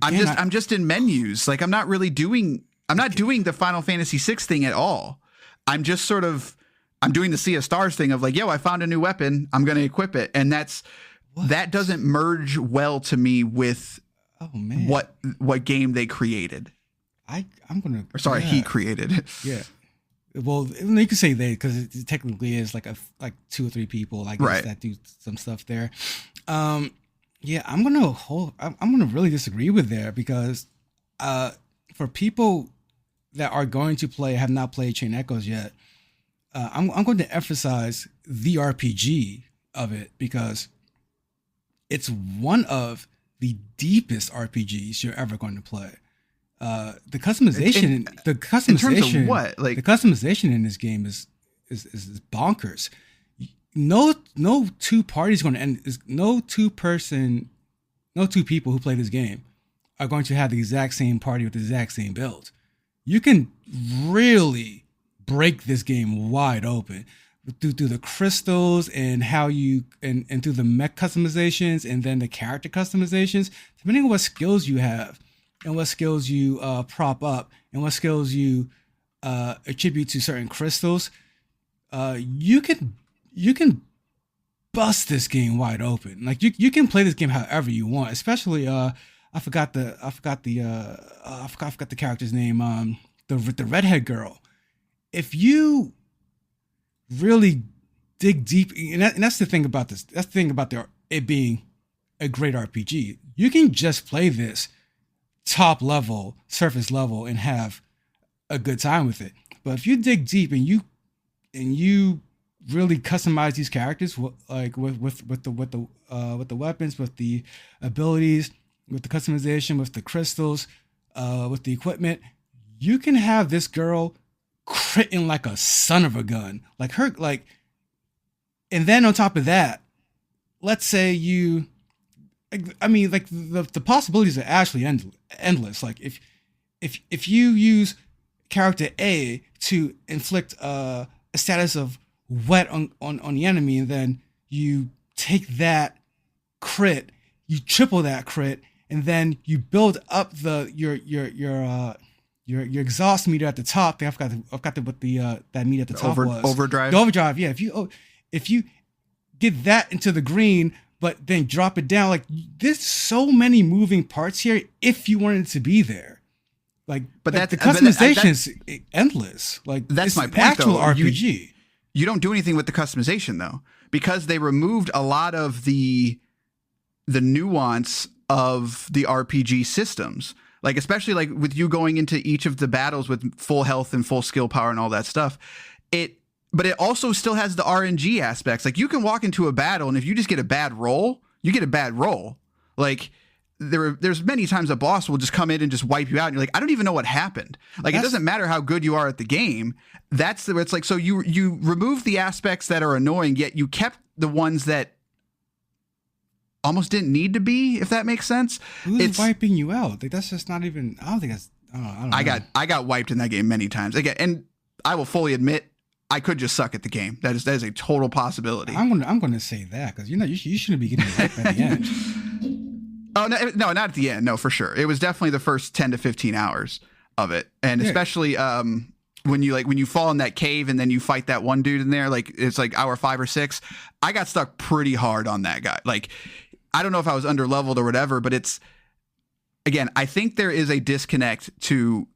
I'm just in menus. Like, I'm not doing the Final Fantasy VI thing at all. I'm just I'm doing the Sea of Stars thing of like, yo, I found a new weapon, I'm going to equip it. And that doesn't merge well to me with what game they created. He created. Yeah. Well, you can say they, because it technically is like 2 or 3 people, I guess, that do some stuff there. Yeah, I'm gonna really disagree with there, because for people that are going to play, have not played Chain Echoes yet, I'm going to emphasize the RPG of it, because it's one of the deepest RPGs you're ever going to play. The customization in terms of what? Like, the customization in this game is bonkers. No two parties going to end. No two people who play this game are going to have the exact same party with the exact same build. You can really break this game wide open through the crystals and how you and through the mech customizations and then the character customizations, depending on what skills you have and what skills you prop up and what skills you attribute to certain crystals. you can bust this game wide open. Like you can play this game however you want. Especially I forgot the character's name. The redhead girl. If you really dig deep, and that's the thing about this. That's the thing about it being a great RPG. You can just play this top level, surface level, and have a good time with it. But if you dig deep and you really customize these characters, like with the weapons, with the abilities, with the customization, with the crystals, with the equipment, you can have this girl critting like a son of a gun, and then on top of that, let's say the possibilities are actually endless. Like if you use character A to inflict a status of wet on the enemy, and then you take that crit, you triple that crit, and then you build up your exhaust meter at the top. I forgot what that meter at the top was. Overdrive. The overdrive, yeah. If you get that into the green, but then drop it down, like there's so many moving parts here. If you wanted it to be there, but the customization is endless. Like that's my point. Actual though. RPG. You don't do anything with the customization though, because they removed a lot of the nuance of the RPG systems. Like especially like with you going into each of the battles with full health and full skill power and all that stuff. But it also still has the RNG aspects. Like you can walk into a battle, and if you just get a bad roll, you get a bad roll. Like there's many times a boss will just come in and just wipe you out, and you're like, I don't even know what happened. Like it doesn't matter how good you are at the game. That's where it's like, so you remove the aspects that are annoying, yet you kept the ones that almost didn't need to be, if that makes sense. Who's wiping you out? Like that's just not even. I don't think that's. I don't know. I got wiped in that game many times. Again, and I will fully admit, I could just suck at the game. That is a total possibility. I'm going to say that because you shouldn't be getting wiped at the end. Oh no, not at the end. No, for sure. It was definitely the first 10 to 15 hours of it, and especially when you fall in that cave and then you fight that one dude in there. Like it's like hour 5 or 6. I got stuck pretty hard on that guy. Like I don't know if I was under leveled or whatever, but it's again. I think there is a disconnect to.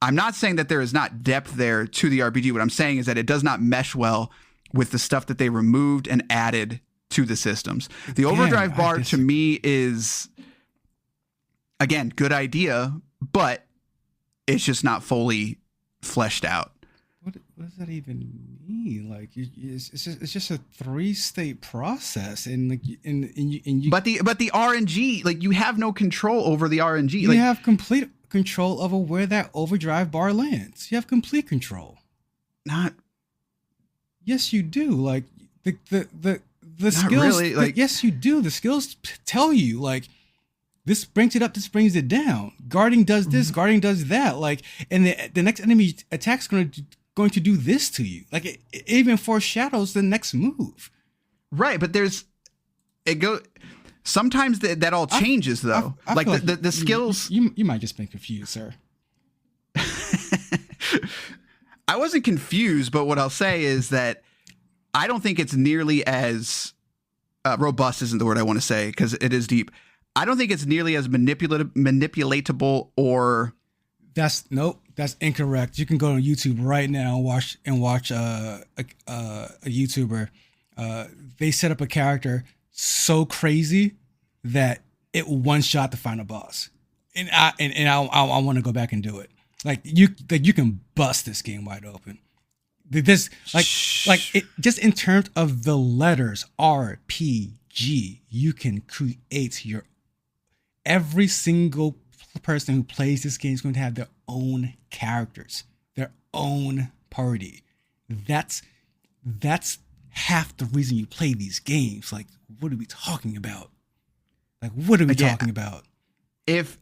I'm not saying that there is not depth there to the RPG. What I'm saying is that it does not mesh well with the stuff that they removed and added to the systems. The overdrive bar to me is, again, good idea, but it's just not fully fleshed out. What does that even mean? Like it's just a 3-state process, and like you. But the RNG, like you have no control over the RNG. You have complete control over where that overdrive bar lands. You have complete control. Not. Yes, you do. Like the skills. Really, like, yes, you do. The skills tell you like this brings it up, this brings it down. Guarding does this, guarding does that. Like, and the next enemy attack's going to do this to you. Like it even foreshadows the next move. Right, but sometimes that all changes though. I like feel the skills. You might just be confused, sir. I wasn't confused, but what I'll say is that I don't think it's nearly as robust isn't the word I want to say because it is deep. I don't think it's nearly as manipulatable or. That's incorrect. You can go to YouTube right now and watch a YouTuber. They set up a character so crazy that it one shot the final boss, and I want to go back and do it. Like you can bust this game wide open. This like it just in terms of the letters RPG, you can create your every single person who plays this game is going to have their own characters, their own party. That's half the reason you play these games. Like, what are we talking about? Talking about? If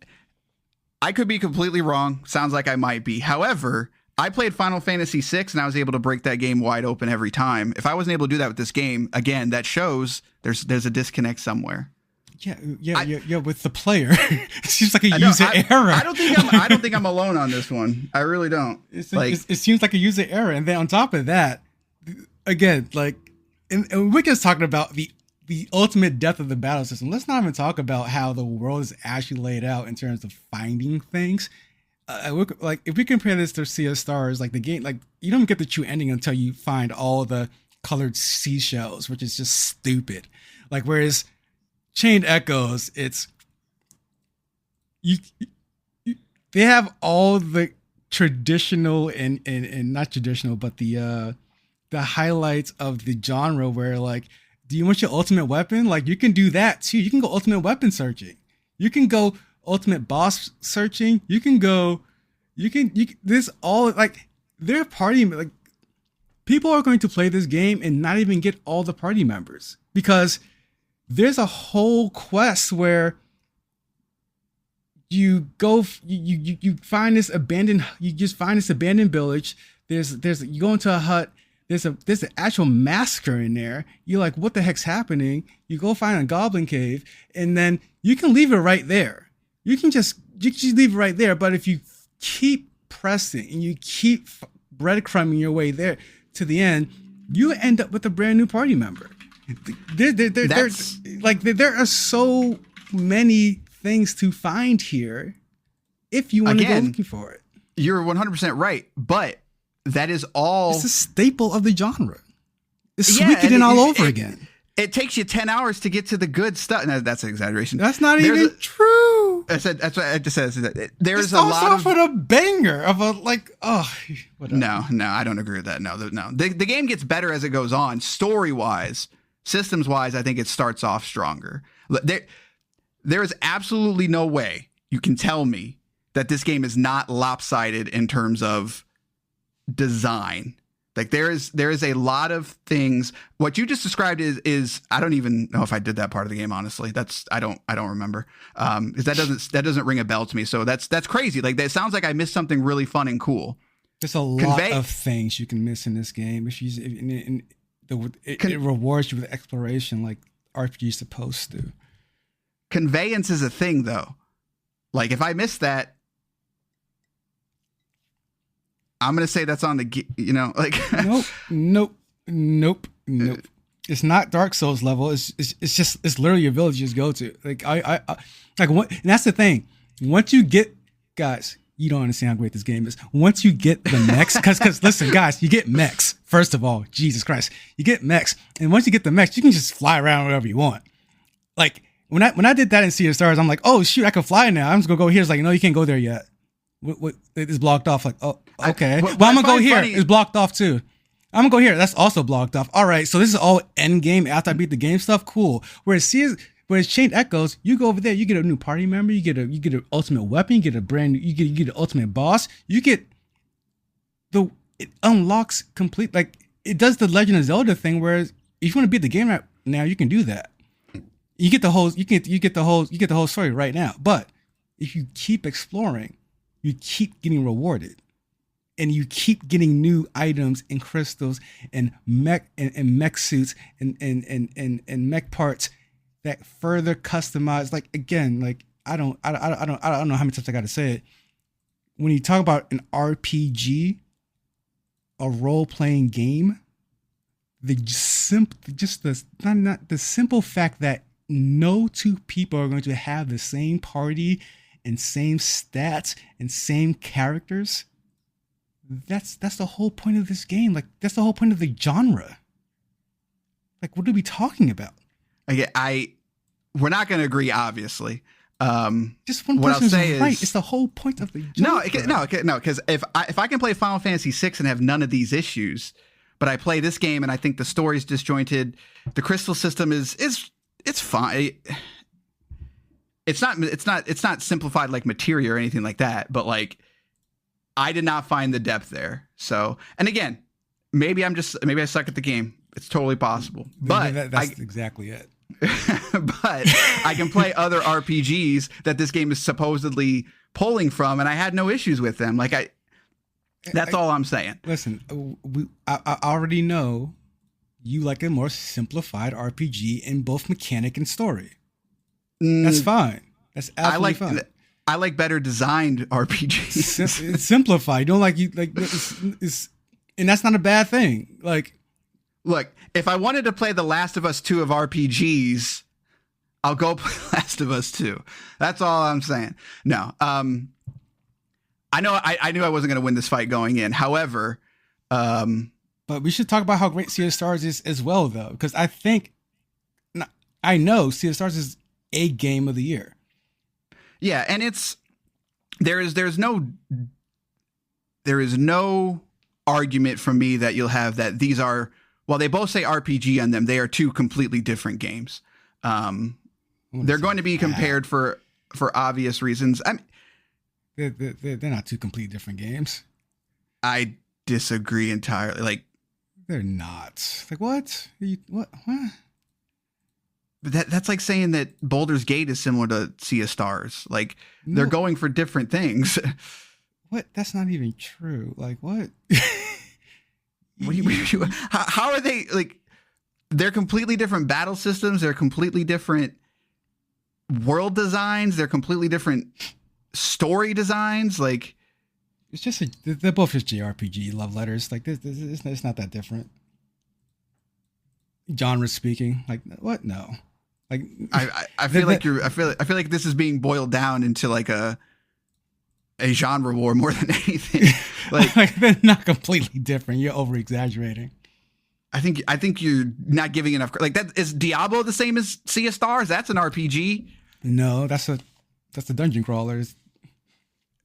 I could be completely wrong, sounds like I might be. However, I played Final Fantasy VI and I was able to break that game wide open every time. If I wasn't able to do that with this game, again, that shows there's a disconnect somewhere. Yeah. With the player, it seems like a user error. I don't think I'm alone on this one. I really don't. It seems like a user error, and then on top of that, again, like, and we're just talking about the ultimate depth of the battle system. Let's not even talk about how the world is actually laid out in terms of finding things. Like, if we compare this to Sea of Stars, like the game, like you don't get the true ending until you find all the colored seashells, which is just stupid. Like, whereas Chained Echoes, it's they have all the traditional and not traditional, but the highlights of the genre where, like, do you want your ultimate weapon? Like, you can do that too. You can go ultimate weapon searching. You can go ultimate boss searching. You can this all, like, their party, like, people are going to play this game and not even get all the party members, because there's a whole quest where you go, you find this abandoned, you just find this abandoned village. There's you go into a hut. There's an actual massacre in there. You're like, what the heck's happening? You go find a goblin cave, and then you can leave it right there. You can just leave it right there. But if you keep pressing and you keep breadcrumbing your way there to the end, you end up with a brand new party member. There are so many things to find here if you want to go looking for it. You're 100% right, but that is all. It's a staple of the genre. It's Suikoden all over again. It takes you 10 hours to get to the good stuff. No, that's an exaggeration. That's not even true. That's what I just said. There's it's a lot of a banger of a, like, whatever. No, I don't agree with that. No. The game gets better as it goes on, story wise, systems wise. I think it starts off stronger. There is absolutely no way you can tell me that this game is not lopsided in terms of design. Like, there is a lot of things. What you just described is I don't even know if I did that part of the game, honestly. I don't remember. Because that doesn't ring a bell to me. So that's crazy. Like, that sounds like I missed something really fun and cool. There's a lot of things you can miss in this game. It rewards you with exploration, like RPG is supposed to. Conveyance is a thing, though. Like, if I miss that, I'm going to say that's on the, like. Nope. It's not Dark Souls level. It's literally your village you just go to. Like, and that's the thing. Once you get, guys, you don't understand how great this game is. Once you get the mechs, because listen, guys, you get mechs. First of all, Jesus Christ, you get mechs. And once you get the mechs, you can just fly around wherever you want. Like, when I did that in Sea of Stars, I'm like, oh shoot, I can fly now. I'm just going to go here. It's like, no, you can't go there yet. It's blocked off. Like, oh, okay. Well, I'm going to go here. It's blocked off too. I'm going to go here. That's also blocked off. All right. So this is all end game after I beat the game stuff. Cool. Whereas Chained Echoes, you go over there, you get a new party member, you get an ultimate weapon, you get you get an ultimate boss. It unlocks complete, like, it does the Legend of Zelda thing, whereas if you want to beat the game right now, you can do that. You get the whole story right now. But if you keep exploring, you keep getting rewarded, and you keep getting new items and crystals and mech suits and mech parts that further customize. Like, again, like, I don't know how many times I got to say it. When you talk about an RPG, a role playing game, the simple fact that no two people are going to have the same party and same stats and same characters. That's the whole point of this game. Like, that's the whole point of the genre. Like, what are we talking about? We're not going to agree, obviously. Just one person's right. It's the whole point of the genre. No. Because if I can play Final Fantasy VI and have none of these issues, but I play this game and I think the story's disjointed, the crystal system is fine. It's not simplified like Materia or anything like that, but, like, I did not find the depth there. So, and again, maybe I suck at the game. It's totally possible. But that's exactly it. But I can play other RPGs that this game is supposedly pulling from, and I had no issues with them. Like, that's all I'm saying. Listen, I already know you like a more simplified RPG in both mechanic and story. That's fine. That's absolutely fine. I like better designed RPGs. It's simplified. You don't like, and that's not a bad thing. Like, Look, if I wanted to play The Last of Us 2 of RPGs, I'll go play Last of Us 2. That's all I'm saying. No. I knew I wasn't going to win this fight going in. However, but we should talk about how great Sea of Stars is as well, though, because I know Sea of Stars is a game of the year. Yeah, and there is no argument from me that you'll have that these are, while they both say RPG on them, they are two completely different games. They're going to be compared for obvious reasons. They're not two completely different games. I disagree entirely. Like, they're not. Like, what? What? But that's like saying that Baldur's Gate is similar to Sea of Stars. Like, they're going for different things. What? That's not even true. Like, what? How are they, like, they're completely different battle systems. They're completely different world designs. They're completely different story designs. Like, it's just they're both just JRPG love letters. Like, it's not that different. Genre speaking, like, what? No. Like, I feel like this is being boiled down into like a genre war more than anything. Like they're not completely different. You're over exaggerating. I think you're not giving enough. Like, that is Diablo the same as Sea of Stars? That's an RPG. No, that's a dungeon crawlers.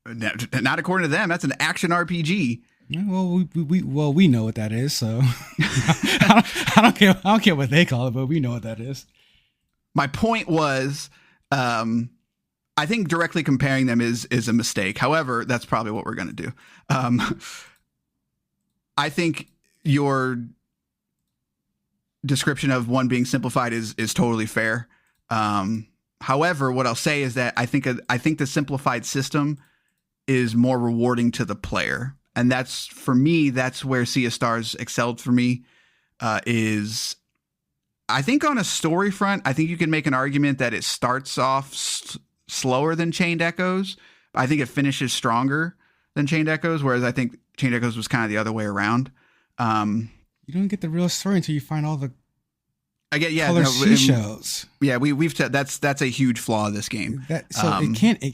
Not according to them. That's an action RPG. Yeah, well, we know what that is. So I don't care what they call it, but we know what that is. My point was, I think directly comparing them is a mistake. However, that's probably what we're going to do. I think your description of one being simplified is totally fair. However, what I'll say is that I think the simplified system is more rewarding to the player. And that's where Sea of Stars excelled for me, is I think on a story front, I think you can make an argument that it starts off slower than Chained Echoes. I think it finishes stronger than Chained Echoes, whereas I think Chained Echoes was kind of the other way around. You don't get the real story until you find all the seashells. Yeah, we've said that's a huge flaw of this game. I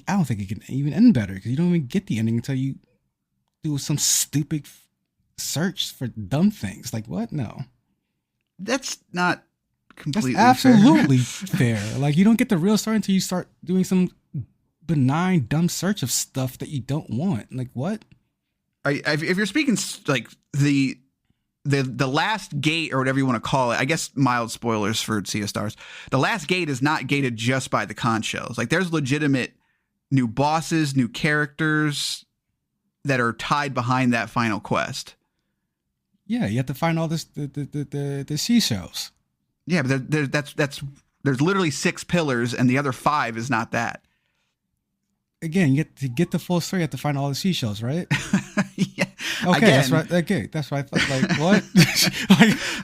don't think it can even end better, because you don't even get the ending until you do some stupid search for dumb things. Like, what? No, that's not completely. That's absolutely fair. Like, you don't get the real story until you start doing some benign, dumb search of stuff that you don't want. Like, what? If you're speaking like the last gate, or whatever you want to call it, I guess mild spoilers for Sea of Stars. The last gate is not gated just by the conch shells. Like, there's legitimate new bosses, new characters that are tied behind that final quest. Yeah, you have to find all this the seashells. Yeah, but there's literally 6 pillars, and the other 5 is not that. Again, to get the full story, you have to find all the seashells, right? Yeah. Okay, again, that's right. Okay, that's what I thought. Like, what?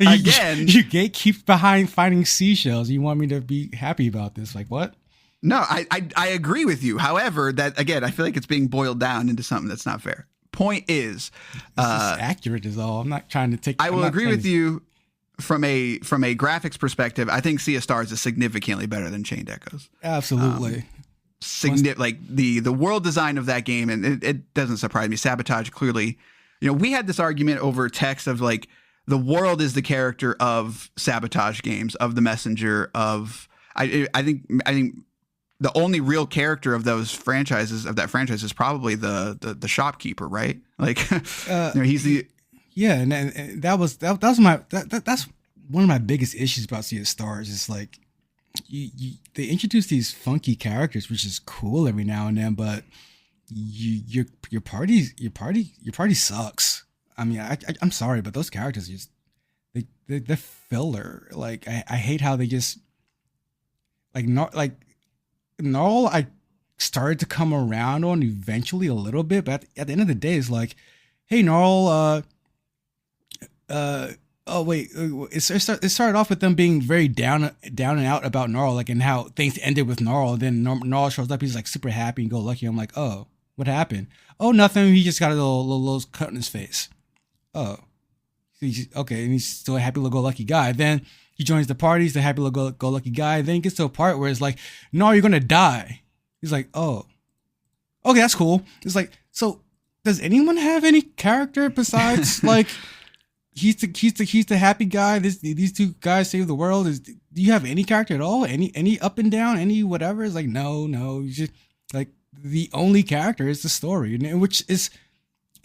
Like, you gatekeep behind finding seashells. You want me to be happy about this? Like, what? No, I agree with you. However, that, again, I feel like it's being boiled down into something that's not fair. Point is, accurate is all. I'm not trying to take. I will agree with you from a graphics perspective. I think Sea of Stars is significantly better than Chained Echoes. Absolutely. Like the world design of that game, and it doesn't surprise me. Sabotage, clearly, we had this argument over text of, like, the world is the character of Sabotage games, of The Messenger, of I think the only real character of that franchise is probably the shopkeeper, right? Like, he's the and that's one of my biggest issues about Sea of Stars. Is like, they introduce these funky characters, which is cool every now and then, but your party sucks. I mean, I'm sorry, but those characters just they're filler. Like, I hate how they just Gnarl I started to come around on eventually a little bit, but at the end of the day, it's like, hey, Gnarl, oh wait, it started off with them being very down and out about Gnarl, like, and how things ended with Gnarl. Then Gnarl shows up, he's like super happy and go lucky. I'm like, oh, what happened? Oh, nothing. He just got a little cut in his face. Oh, Okay, and he's still a happy-go-lucky guy. Then he joins the party. He's the happy-go-lucky guy. Then he gets to a part where it's like, no, you're gonna die. He's like, oh, okay, that's cool. It's like, so does anyone have any character besides like he's the happy guy? These two guys save the world. Do you have any character at all? Any up and down? Any whatever? It's like no. You just like the only character is the story, and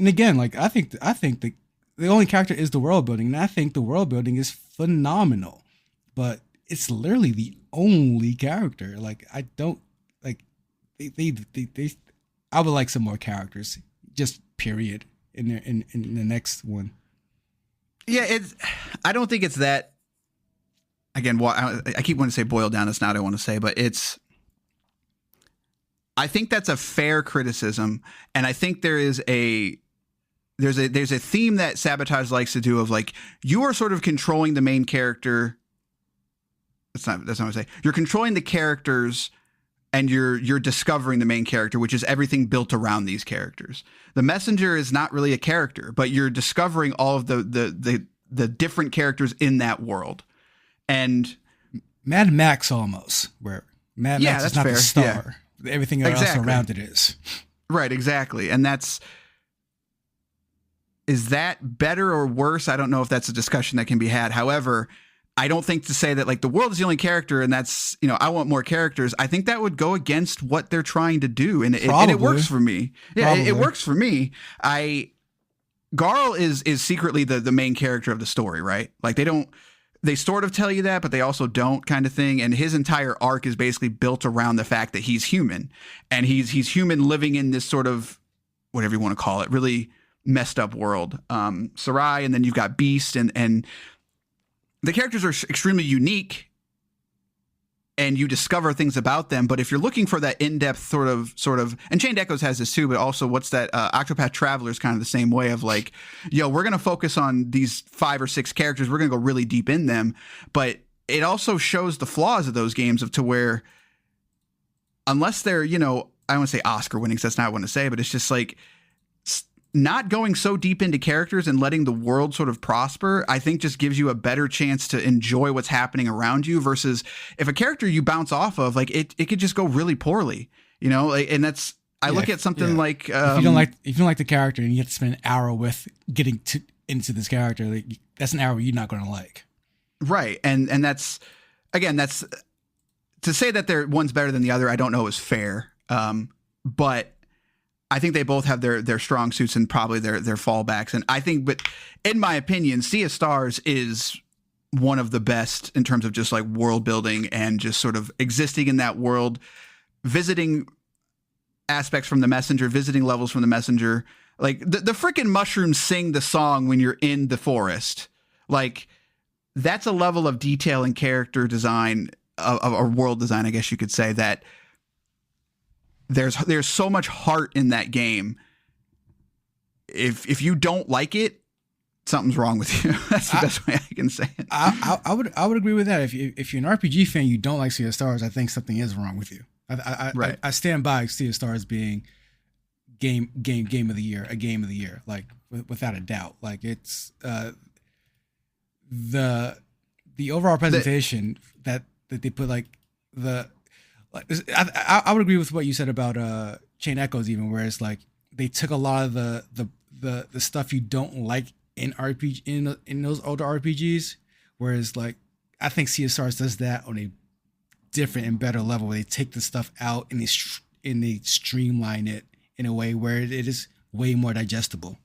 again, like I think the only character is the world building, and I think the world building is phenomenal, but it's literally the only character. Like I don't like they I would like some more characters, just period, in the next one. Yeah, I don't think it's that. Again, I keep wanting to say boiled down. It's not what I want to say, but I think that's a fair criticism, and I think there's a theme that Sabotage likes to do of like you are sort of controlling the main character. That's not what I say. You're controlling the characters. And you're discovering the main character, which is everything built around these characters. The messenger is not really a character, but you're discovering all of the different characters in that world. And Mad Max almost, where Mad Max is not fair. The star. Yeah. Everything else around it is. Right, exactly. And is that better or worse? I don't know if that's a discussion that can be had. However, I don't think to say that like the world is the only character and that's, I want more characters. I think that would go against what they're trying to do. And it works for me. Yeah, it works for me. Garl is secretly the main character of the story, right? Like they sort of tell you that, but they also don't kind of thing. And his entire arc is basically built around the fact that he's human and he's human living in this sort of whatever you want to call it, really messed up world. Sarai, and then you've got Beast and the characters are extremely unique and you discover things about them. But if you're looking for that in-depth sort of, and Chained Echoes has this too, but also what's that? Octopath Traveler is kind of the same way of like, we're going to focus on these 5 or 6 characters. We're going to go really deep in them. But it also shows the flaws of those games to where unless they're, I don't want to say Oscar winning, 'cause that's not what I want to say, but it's just like, not going so deep into characters and letting the world sort of prosper, I think just gives you a better chance to enjoy what's happening around you versus if a character you bounce off of, like it could just go really poorly, and that's, I look at something like, if you don't like the character and you have to spend an hour with getting into this character, like, that's an hour you're not going to like. Right. And that's, again, that's to say that one's better than the other. I don't know is fair. But I think they both have their strong suits and probably their fallbacks. And I think, but in my opinion, Sea of Stars is one of the best in terms of just like world building and just sort of existing in that world, visiting aspects from the messenger, visiting levels from the messenger. Like the freaking mushrooms sing the song when you're in the forest. Like that's a level of detail and character design of world design, I guess you could say, that there's so much heart in that game. If you don't like it, something's wrong with you. That's the best way I can say it. I would agree with that. If you're an RPG fan, you don't like Sea of Stars, I think something is wrong with you. I stand by Sea of Stars being game of the year, a game of the year, like without a doubt. Like it's the overall presentation that they put, like I would agree with what you said about Chain Echoes, even where it's like they took a lot of the stuff you don't like in RPG in those older RPGs, whereas like I think Sea of Stars does that on a different and better level, where they take the stuff out and they streamline it in a way where it is way more digestible.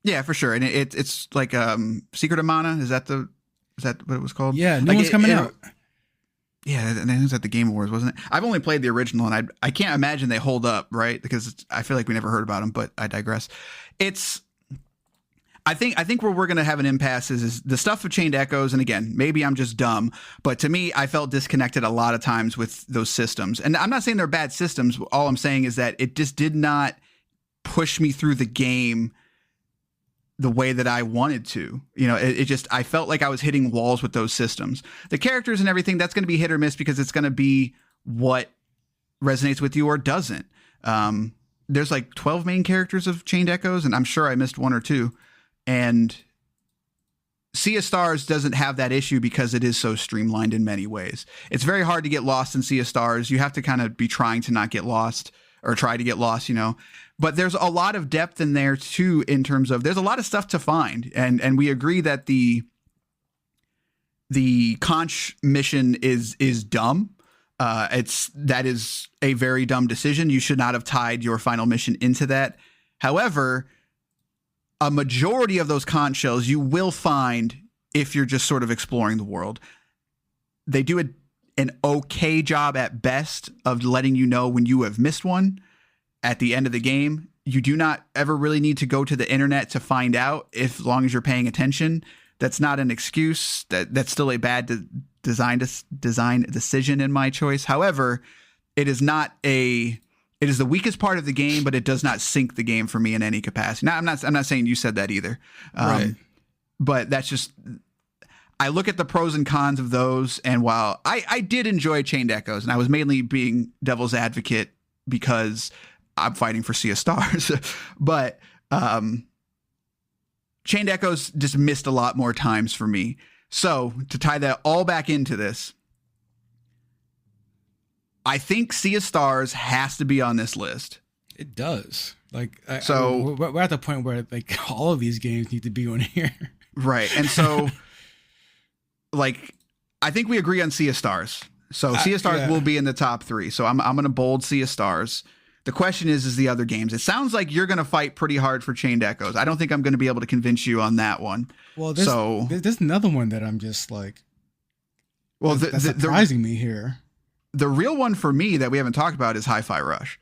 Yeah, for sure. And it's like Secret of Mana. Is that what it was called? Yeah, new one's coming out. Yeah, and it was at the Game Awards, wasn't it? I've only played the original, and I can't imagine they hold up, right? Because I feel like we never heard about them, but I digress. I think where we're going to have an impasse is the stuff of Chained Echoes, and again, maybe I'm just dumb, but to me, I felt disconnected a lot of times with those systems. And I'm not saying they're bad systems. All I'm saying is that it just did not push me through the game the way that I wanted to. I felt like I was hitting walls with those systems. The characters and everything, that's going to be hit or miss because it's going to be what resonates with you or doesn't. There's like 12 main characters of Chained Echoes, and I'm sure I missed one or two. And Sea of Stars doesn't have that issue because it is so streamlined in many ways. It's very hard to get lost in Sea of Stars. You have to kind of be trying to not get lost or try to get lost, But there's a lot of depth in there too, in terms of there's a lot of stuff to find. And we agree that the conch mission is dumb. That is a very dumb decision. You should not have tied your final mission into that. However, a majority of those conch shells you will find if you're just sort of exploring the world. They do an okay job at best of letting you know when you have missed one at the end of the game. You do not ever really need to go to the internet to find out, as long as you're paying attention. That's not an excuse. That's still a bad design decision in my choice. However, it is the weakest part of the game, but it does not sink the game for me in any capacity. Now, I'm not saying you said that either. Right. But that's just, I look at the pros and cons of those. And while I did enjoy Chained Echoes, and I was mainly being devil's advocate because I'm fighting for Sea of Stars, but Chained Echoes just missed a lot more times for me. So to tie that all back into this, I think Sea of Stars has to be on this list. It does. Like, so we're at the point where like all of these games need to be on here. Right. And so like, I think we agree on Sea of Stars. So Sea of Stars will be in the top 3. So I'm going to bold Sea of Stars. The question is the other games. It sounds like you're going to fight pretty hard for Chained Echoes. I don't think I'm going to be able to convince you on that one. Well, there's another one that I'm just like, well, that's surprising me here. The real one for me that we haven't talked about is Hi-Fi Rush.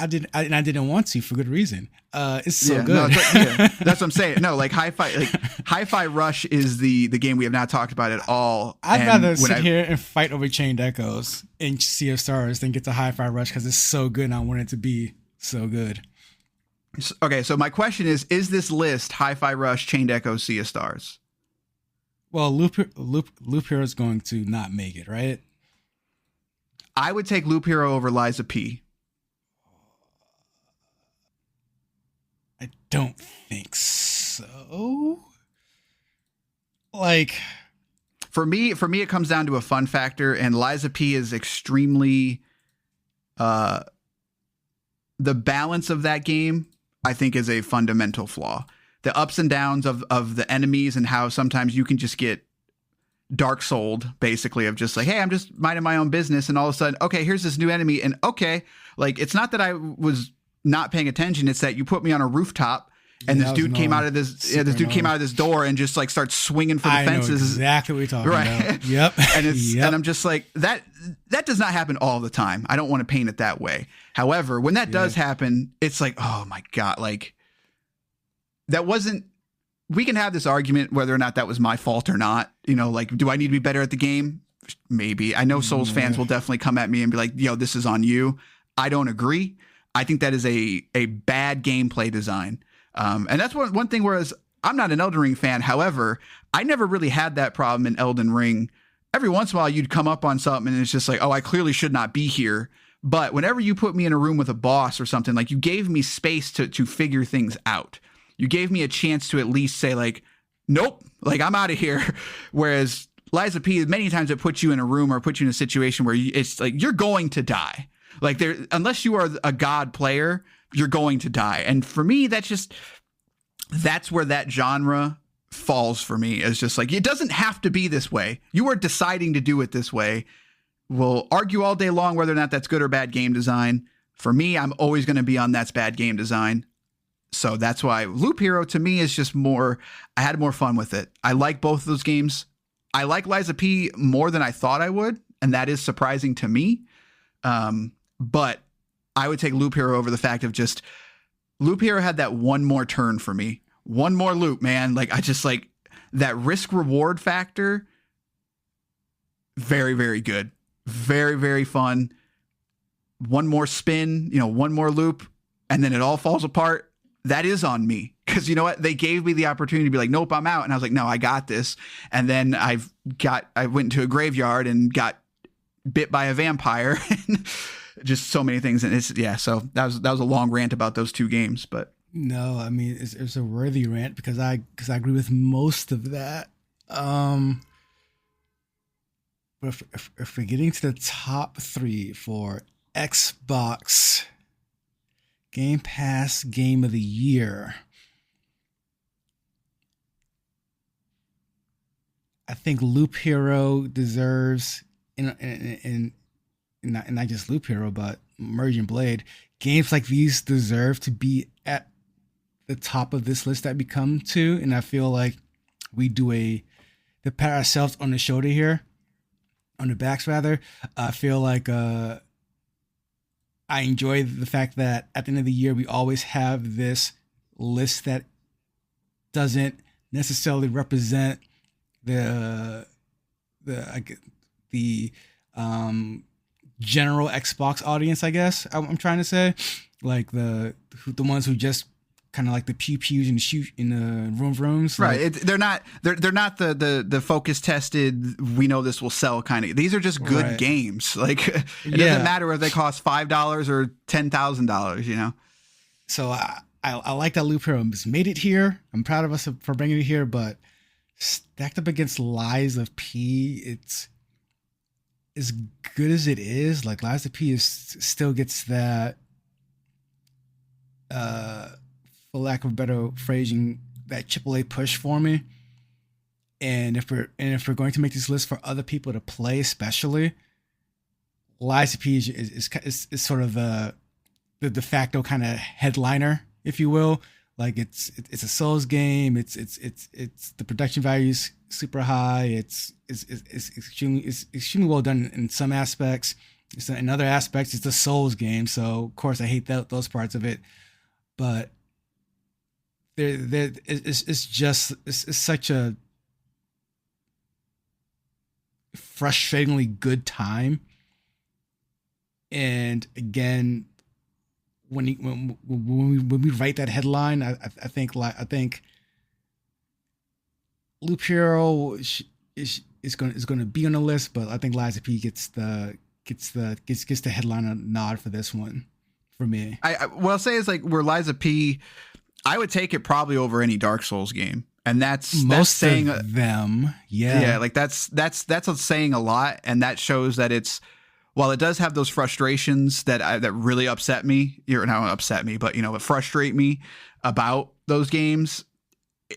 I didn't want to, for good reason. It's so good. No, that's what I'm saying. No, like Hi-Fi Rush is the game we have not talked about at all. I'd rather sit here and fight over Chained Echoes and Sea of Stars than get to Hi-Fi Rush because it's so good and I want it to be so good. Okay, so my question is this list Hi-Fi Rush, Chained Echoes, Sea of Stars? Well, Loop Hero is going to not make it, right? I would take Loop Hero over Liza P. I don't think so. Like, for me, it comes down to a fun factor, and Liza P is extremely. The balance of that game, I think, is a fundamental flaw. The ups and downs of the enemies and how sometimes you can just get dark souled, basically, of just like, hey, I'm just minding my own business, and all of a sudden, okay, here's this new enemy, and okay, like, it's not that I was not paying attention, it's that you put me on a rooftop and this dude came out of this door and just like starts swinging for the fences. I know exactly what you're talking about. Yep. And I'm just like, that does not happen all the time. I don't want to paint it that way. However, when that does happen, it's like, oh my God, like that wasn't, we can have this argument whether or not that was my fault or not. Like, do I need to be better at the game? Maybe. I know Souls fans will definitely come at me and be like, yo, this is on you. I don't agree. I think that is a bad gameplay design. And that's one thing, whereas I'm not an Elden Ring fan. However, I never really had that problem in Elden Ring. Every once in a while, you'd come up on something and it's just like, oh, I clearly should not be here. But whenever you put me in a room with a boss or something, like you gave me space to figure things out. You gave me a chance to at least say like, nope, like I'm out of here. Whereas Liza P, many times it puts you in a room or puts you in a situation where it's like, you're going to die. Like unless you are a god player, you're going to die. And for me, that's where that genre falls for me. Is just like, it doesn't have to be this way. You are deciding to do it this way. We'll argue all day long whether or not that's good or bad game design. For me, I'm always going to be on that's bad game design. So that's why Loop Hero to me is just more, I had more fun with it. I like both of those games. I like Liza P more than I thought I would. And that is surprising to me. But I would take Loop Hero over the fact of just Loop Hero had that one more turn for me. One more loop, man. Like, I just like that risk reward factor. Very, very good. Very, very fun. One more spin, one more loop, and then it all falls apart. That is on me. Because you know what? They gave me the opportunity to be like, nope, I'm out. And I was like, no, I got this. And then I went into a graveyard and got bit by a vampire. And just so many things. And so that was a long rant about those two games. But No, I mean it's a worthy rant because I agree with most of that. But if we're getting to the top three for Xbox Game Pass Game of the Year, I think Loop Hero deserves, and not just Loop Hero, but Merge and Blade. Games like these deserve to be at the top of this list that we come to, and I feel like we do to pat ourselves on the shoulder here, on the backs rather. I feel like I enjoy the fact that at the end of the year we always have this list that doesn't necessarily represent the general Xbox audience, I guess I'm trying to say, like the ones who just kind of like the pews and shoot in the rooms, right? Like, they're not the focus tested. We know this will sell kind of. These are just good games. Like it doesn't matter if they cost $5 or $10,000. You know. So I like that Loop Hero made it here. I'm proud of us for bringing it here, but stacked up against Lies of P, it's as good as it is. Like Lies of P still gets that, for lack of a better phrasing, that AAA push for me. And if we're going to make this list for other people to play, especially, Lies of P is sort of the de facto kind of headliner, if you will. Like it's a Souls game. It's the production value is super high. It's extremely well done in some aspects. In other aspects, it's a Souls game. So of course I hate those parts of it. But it's such a frustratingly good time. And again, when we write that headline, I think Loop Hero is going to be on the list, but I think Lies of P gets the headline nod for this one for me. What I'll say is, like, where Lies of P, I would take it probably over any Dark Souls game, and that's saying of them. Like that's saying a lot, and that shows that it's. While it does have those frustrations that really upset me, or not upset me, but it frustrate me about those games,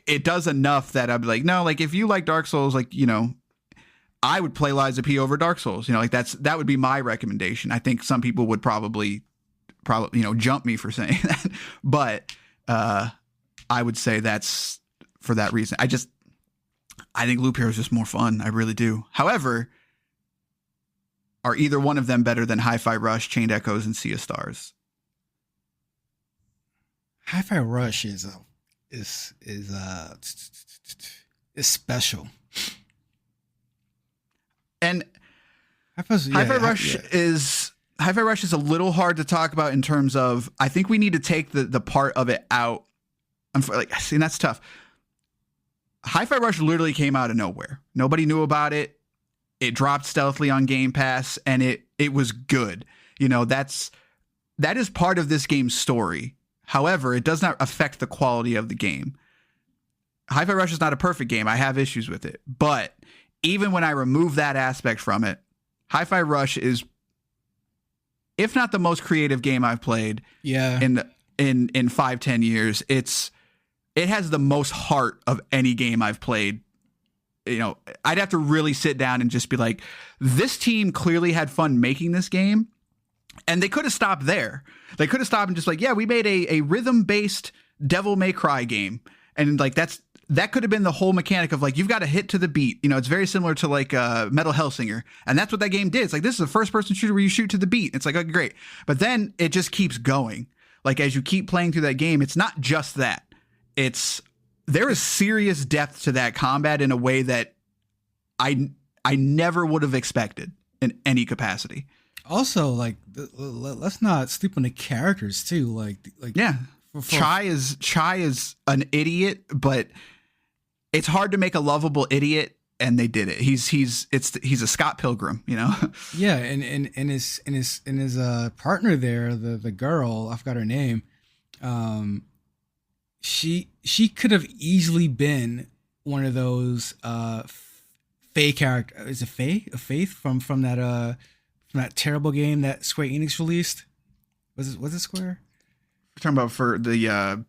it does enough that I'd be like, no, like if you like Dark Souls, like I would play Lies of P over Dark Souls. Like that would be my recommendation. I think some people would probably jump me for saying that, but I would say that's for that reason. I think Loop Hero is just more fun. I really do. However, are either one of them better than Hi-Fi Rush, Chained Echoes, and Sea of Stars? Hi-Fi Rush is special. And Hi-Fi Rush is a little hard to talk about in terms of, I think we need to take the part of it out. See, that's tough. Hi-Fi Rush literally came out of nowhere. Nobody knew about it. It dropped stealthily on Game Pass, and it was good. That is part of this game's story. However, it does not affect the quality of the game. Hi-Fi Rush is not a perfect game. I have issues with it. But even when I remove that aspect from it, Hi-Fi Rush is, if not the most creative game I've played in 5-10 years, it has the most heart of any game I've played. I'd have to really sit down and just be like, this team clearly had fun making this game. And they could have stopped there. They could have stopped and just like, we made a rhythm-based Devil May Cry game. And like, that could have been the whole mechanic of like, you've got to hit to the beat. It's very similar to like Metal Hellsinger. And that's what that game did. It's like, this is a first-person shooter where you shoot to the beat. It's like, okay, great. But then it just keeps going. Like, as you keep playing through that game, it's not just that. There is serious depth to that combat in a way that I never would have expected in any capacity. Also, like, let's not sleep on the characters too. Like yeah, Chai is an idiot, but it's hard to make a lovable idiot, and they did it. He's a Scott Pilgrim, Yeah, and his partner there, the girl, I forgot her name. she could have easily been one of those Faye character. Is it Faye? A Faith from that terrible game that Square Enix released? Was it Square? We're talking about for the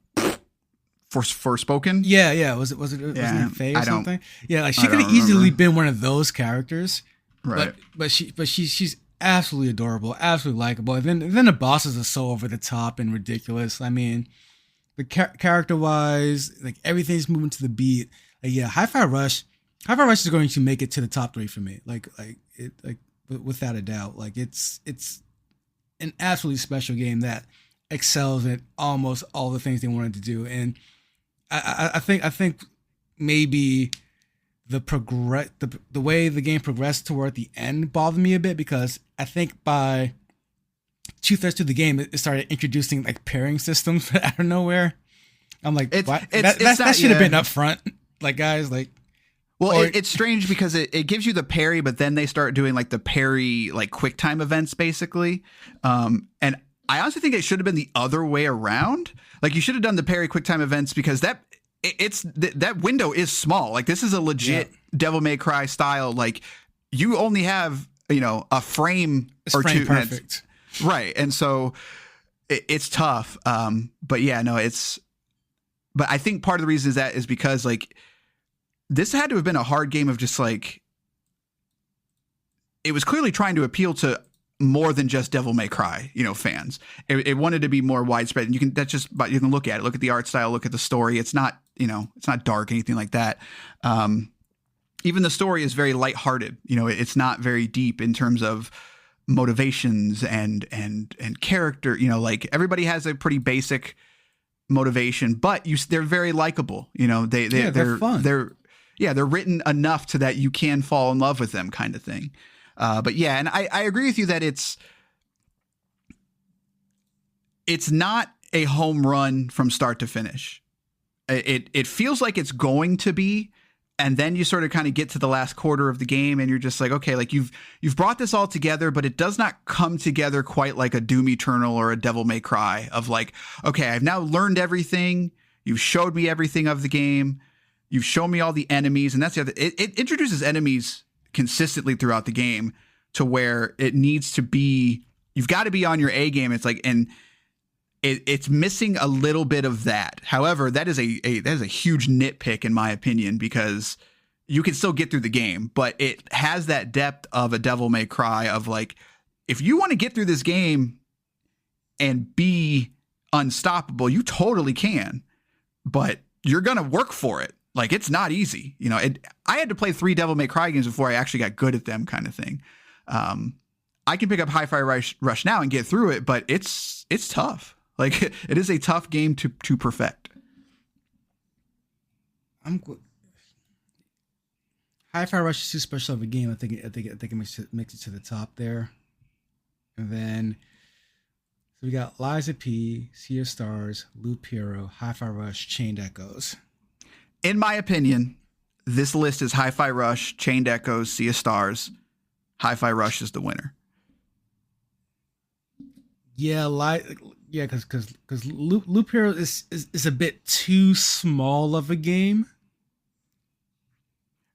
Forspoken? Yeah. Was it Faye or something? Yeah, like she could have easily remember. been one of those characters. Right. But she's absolutely adorable, absolutely likable. And then the bosses are so over the top and ridiculous. I mean, the character wise, like everything's moving to the beat. Like, yeah, Hi-Fi Rush is going to make it to the top 3 for me. Like without a doubt. Like it's an absolutely special game that excels at almost all the things they wanted to do. And I think maybe the way the game progressed toward the end bothered me a bit, because I think by 2/3 through the game it started introducing like pairing systems out of nowhere. I'm like, that should have been up front. Like, guys, like. Well, it's strange because it gives you the parry, but then they start doing like the parry, like quick time events, basically. And I honestly think it should have been the other way around. Like, you should have done the parry quick time events, because that window is small. Like, this is a legit Devil May Cry style. Like, you only have, a frame it's or frame two. Perfect. Right. And so it's tough. But yeah, no, but I think part of the reason is because like, this had to have been a hard game of just like, it was clearly trying to appeal to more than just Devil May Cry, fans. It wanted to be more widespread, and you can look at it, look at the art style, look at the story. It's not, it's not dark, anything like that. Even the story is very lighthearted. It's not very deep in terms of motivations and character. Like, everybody has a pretty basic motivation, but they're very likable. They're fun. They're written enough to that you can fall in love with them, kind of thing. But yeah, and I agree with you that it's not a home run from start to finish. It feels like it's going to be, and then you sort of kind of get to the last quarter of the game and you're just like, okay, like you've brought this all together, but it does not come together quite like a Doom Eternal or a Devil May Cry of like, okay, I've now learned everything. You've showed me everything of the game. You've shown me all the enemies, and that's the other. It introduces enemies consistently throughout the game to where it needs to be. You've got to be on your A game. It's like, and it's missing a little bit of that. However, that is a huge nitpick in my opinion, because you can still get through the game, but it has that depth of a Devil May Cry of like, if you want to get through this game and be unstoppable, you totally can, but you're going to work for it. Like, it's not easy. I had to play 3 Devil May Cry games before I actually got good at them, kind of thing. I can pick up Hi-Fi Rush now and get through it, but it's tough. Like, it is a tough game to perfect. Hi-Fi Rush is too special of a game. I think it makes it to the top there. And then so we got Liza P, Sea of Stars, Loop Hero, Hi-Fi Rush, Chained Echoes. In my opinion, this list is Hi-Fi Rush, Chained Echoes, Sea of Stars. Hi-Fi Rush is the winner. Yeah, because Loop Hero is a bit too small of a game.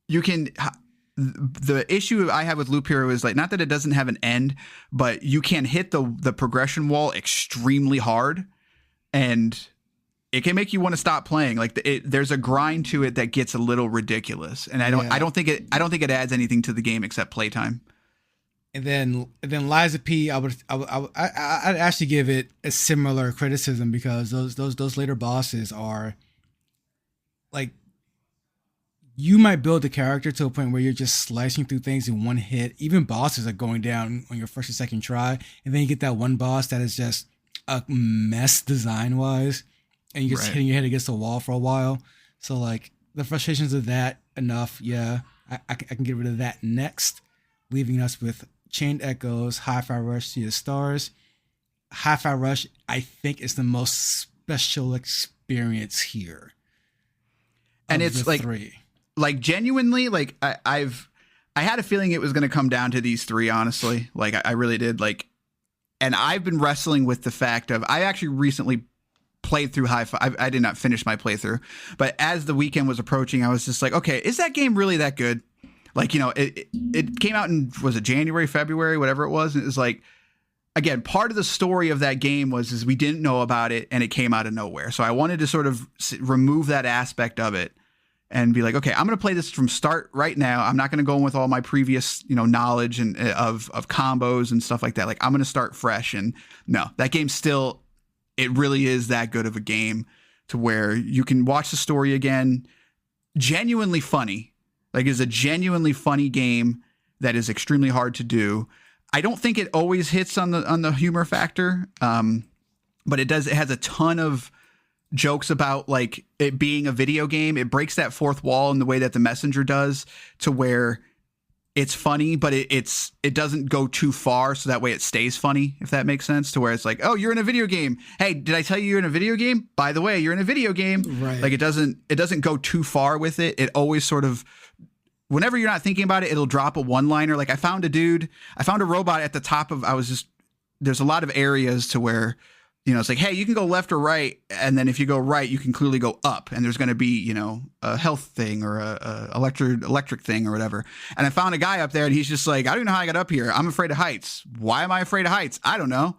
The issue I have with Loop Hero is like, not that it doesn't have an end, but you can hit the progression wall extremely hard, and it can make you want to stop playing. Like, there's a grind to it that gets a little ridiculous, and I don't think it adds anything to the game except playtime. And then Liza P, I'd actually give it a similar criticism, because those later bosses are like, you might build a character to a point where you're just slicing through things in one hit. Even bosses are going down on your first or second try, and then you get that one boss that is just a mess design wise, and you're just hitting your head against the wall for a while. So like, the frustrations of that enough, yeah, I can get rid of that next, leaving us with Chained Echoes, Hi-Fi Rush, Sea of Stars. Hi-Fi Rush, I think, is the most special experience here. And it's like, 3. Like, genuinely, like I had a feeling it was going to come down to these 3, honestly. Like, I really did. Like, and I've been wrestling with the fact of, I actually recently played through Hi-Fi. I did not finish my playthrough, but as the weekend was approaching, I was just like, okay, is that game really that good? Like, you know, it came out in, was it January, February, whatever it was. And it was like, again, part of the story of that game is we didn't know about it and it came out of nowhere. So I wanted to sort of remove that aspect of it and be like, okay, I'm going to play this from start right now. I'm not going to go in with all my previous, you know, knowledge and of combos and stuff like that. Like, I'm going to start fresh. And no, that game still, it really is that good of a game to where you can watch the story again. Genuinely funny. Like, it's a genuinely funny game that is extremely hard to do. I don't think it always hits on the humor factor, but it does. It has a ton of jokes about like it being a video game. It breaks that fourth wall in the way that The Messenger does, to where it's funny, but it doesn't go too far, so that way it stays funny, if that makes sense. To where it's like, oh, you're in a video game. Hey, did I tell you you're in a video game? By the way, you're in a video game. Right. Like, it doesn't go too far with it. It always sort of, whenever you're not thinking about it, it'll drop a one-liner. Like, I found a robot at the top of, there's a lot of areas to where, you know, it's like, hey, you can go left or right. And then if you go right, you can clearly go up. And there's going to be, you know, a health thing or a electric thing or whatever. And I found a guy up there and he's just like, I don't even know how I got up here. I'm afraid of heights. Why am I afraid of heights? I don't know.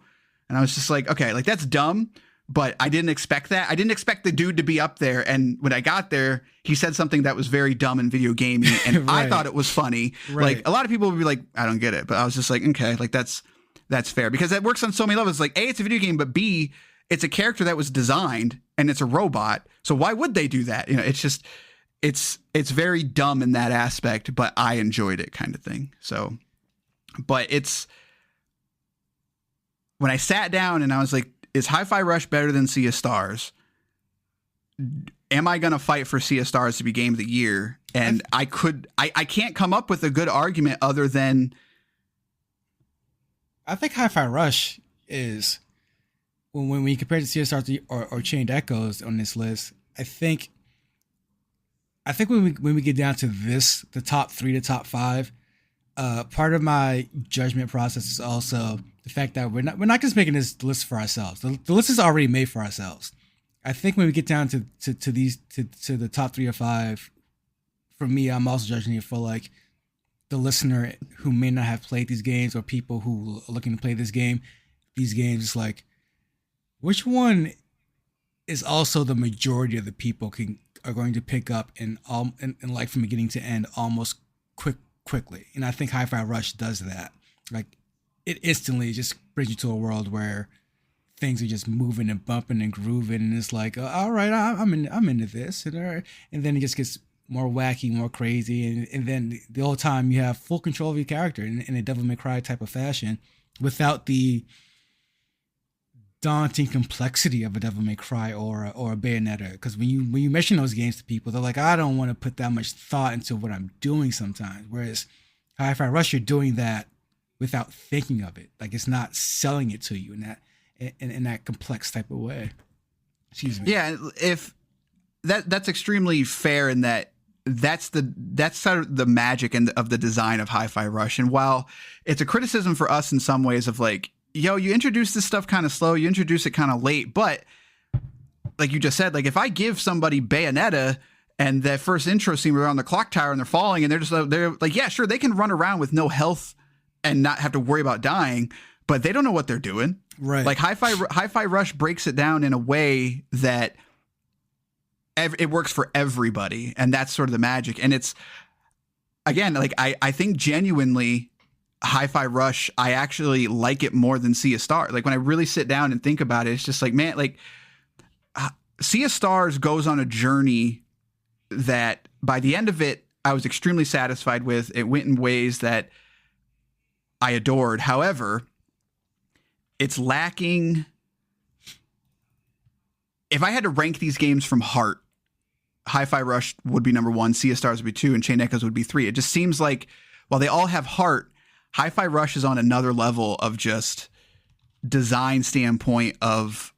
And I was just like, okay, like, that's dumb. But I didn't expect that. I didn't expect the dude to be up there. And when I got there, he said something that was very dumb and video gaming. And Right. I thought it was funny. Right. Like, a lot of people would be like, I don't get it. But I was just like, okay, like, that's fair. Because that works on so many levels. Like, A, it's a video game, but B, it's a character that was designed and it's a robot. So why would they do that? You know, it's just, it's very dumb in that aspect, but I enjoyed it, kind of thing. So, but when I sat down and I was like, is Hi-Fi Rush better than Sea of Stars? Am I going to fight for Sea of Stars to be Game of the Year? And I can't come up with a good argument other than, I think Hi-Fi Rush is, when we compare it to Sea of Stars or Chained Echoes on this list, I think when we get down to this, the top 3 to top 5, part of my judgment process is also the fact that we're not just making this list for ourselves. The list is already made for ourselves. I think when we get down to the top 3 or 5, for me, I'm also judging it for like the listener who may not have played these games, or people who are looking to play these games. It's like, which one is also the majority of the people are going to pick up and like from beginning to end almost quickly. And I think Hi-Fi Rush does that. Like, it instantly just brings you to a world where things are just moving and bumping and grooving, and it's like, all right, I'm into this, and then it just gets more wacky, more crazy, and then the whole time you have full control of your character in a Devil May Cry type of fashion, without the daunting complexity of a Devil May Cry or a Bayonetta. Because when you mention those games to people, they're like, I don't want to put that much thought into what I'm doing sometimes. Whereas Hi-Fi Rush, you're doing that without thinking of it. Like, it's not selling it to you in that complex type of way. Excuse me. Yeah, if that's extremely fair in that's sort of the magic of the design of Hi-Fi Rush. And while it's a criticism for us in some ways of like, yo, you introduce this stuff kind of slow, you introduce it kind of late, but like you just said, like, if I give somebody Bayonetta and that first intro scene where they're on the clock tower and they're falling and they're like, yeah, sure, they can run around with no health and not have to worry about dying, but they don't know what they're doing. Right. Like, Hi-Fi Rush breaks it down in a way that it works for everybody, and that's sort of the magic. And it's, again, like, I think genuinely Hi-Fi Rush, I actually like it more than Sea of Stars. Like, when I really sit down and think about it, it's just like, man, like, Sea of Stars goes on a journey that by the end of it, I was extremely satisfied with. It went in ways that I adored. However, it's lacking. If I had to rank these games from heart, Hi-Fi Rush would be number 1, Sea of Stars would be 2, and Chain Echoes would be 3. It just seems like while they all have heart, Hi-Fi Rush is on another level of just design standpoint of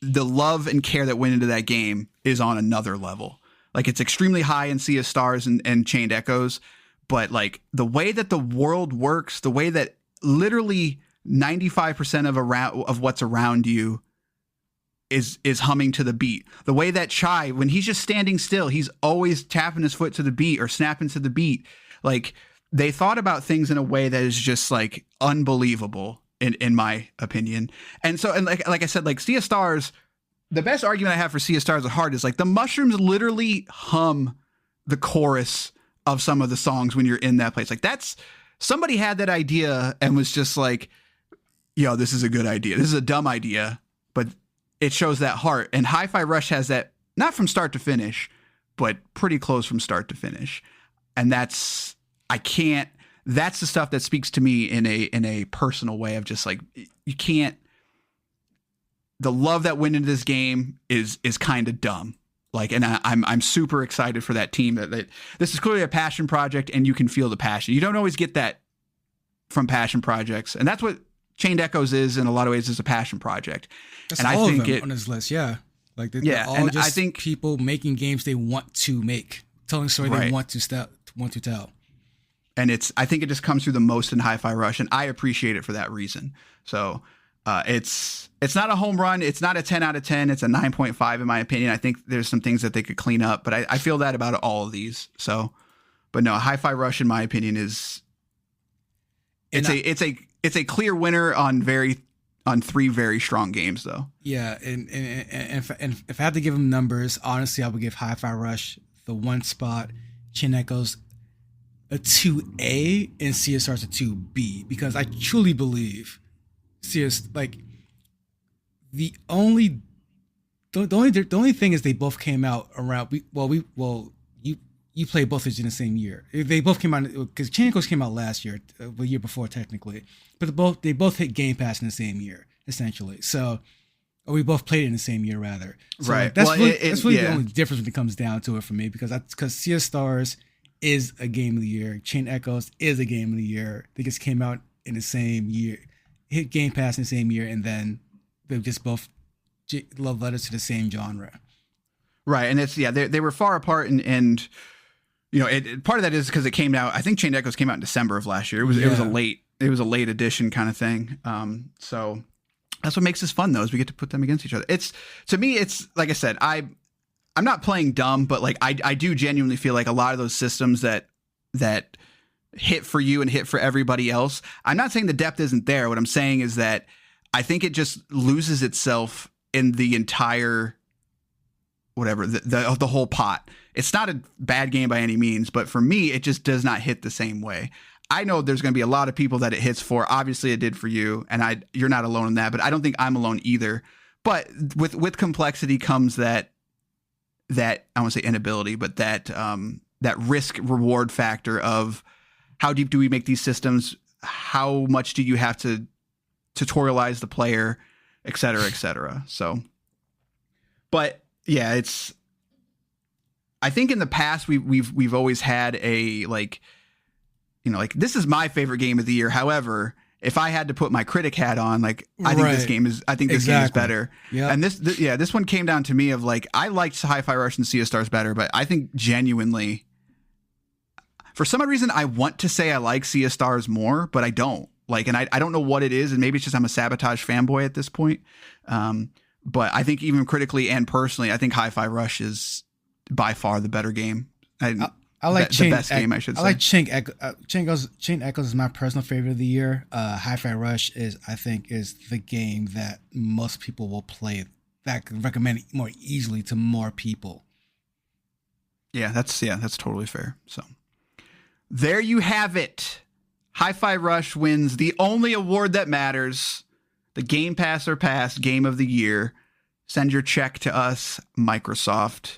the love and care that went into that game is on another level. Like, it's extremely high in Sea of Stars and Chained Echoes, but like the way that the world works, the way that literally 95% of what's around you is humming to the beat. The way that Chai, when he's just standing still, he's always tapping his foot to the beat or snapping to the beat. Like, they thought about things in a way that is just like unbelievable in my opinion. And so, and like I said, like Sea of Stars, the best argument I have for Sea of Stars at heart is like the mushrooms literally hum the chorus of some of the songs when you're in that place. Like, that's, somebody had that idea and was just like, yo, this is a good idea. This is a dumb idea, but it shows that heart. And Hi-Fi Rush has that, not from start to finish, but pretty close from start to finish. And that's the stuff that speaks to me in a personal way of just like, you can't, the love that went into this game is kind of dumb. Like, and I'm super excited for that team that this is clearly a passion project, and you can feel the passion. You don't always get that from passion projects. And that's what Chained Echoes is in a lot of ways, is a passion project. That's and all I think of them it, on this list. Yeah. Like yeah, all and just I think people making games they want to make, telling a story they want to tell. And I think it just comes through the most in Hi-Fi Rush, and I appreciate it for that reason. So it's not a home run. It's not a 10 out of 10. It's a 9.5 in my opinion. I think there's some things that they could clean up, but I feel that about all of these. So, but no, Hi-Fi Rush in my opinion is it's a clear winner on three very strong games though. Yeah, and if I had to give them numbers, honestly, I would give Hi-Fi Rush the 1 spot, Chain Echoes a 2A, and Sea of Stars a 2B, because I truly believe like the only thing is they both came out around. You played both of these in the same year. They both came out because Chain Echoes came out last year, the year before technically, but they both hit Game Pass in the same year essentially. So, or we both played it in the same year rather. So right. That's really the only difference when it comes down to it for me, because Sea of Stars is a game of the year. Chain Echoes is a game of the year. They just came out in the same year, hit Game Pass in the same year, and then they just both love letters to the same genre. Right, and it's they were far apart, and you know, part of that is because it came out. I think Chain Echoes came out in December of last year. It was a late edition kind of thing. So that's what makes this fun though, is we get to put them against each other. To me, it's like I said, I'm not playing dumb, but like I do genuinely feel like a lot of those systems that hit for you and hit for everybody else. I'm not saying the depth isn't there. What I'm saying is that I think it just loses itself in the entire the whole pot. It's not a bad game by any means, but for me, it just does not hit the same way. I know there's going to be a lot of people that it hits for. Obviously, it did for you, and you're not alone in that. But I don't think I'm alone either. But with complexity comes that I won't say inability, but that risk reward factor of how deep do we make these systems? How much do you have to tutorialize the player, et cetera, et cetera. So, but yeah, I think in the past we've always had a like this is my favorite game of the year. However, if I had to put my critic hat on, like I think this game is better. Yeah. And this one came down to me of like, I liked Hi-Fi Rush and Sea of Stars better, but I think genuinely, for some reason, I want to say I like Sea of Stars more, but I don't. Like, and I don't know what it is, and maybe it's just I'm a Sabotage fanboy at this point. But I think even critically and personally, I think Hi-Fi Rush is by far the better game. I like the best game, I should say. I like Chain Echoes is my personal favorite of the year. Hi-Fi Rush is the game that most people will play, that can recommend it more easily to more people. Yeah, that's totally fair. So there you have it. Hi-Fi Rush wins the only award that matters, the Game Pass or Pass Game of the Year. Send your check to us, Microsoft.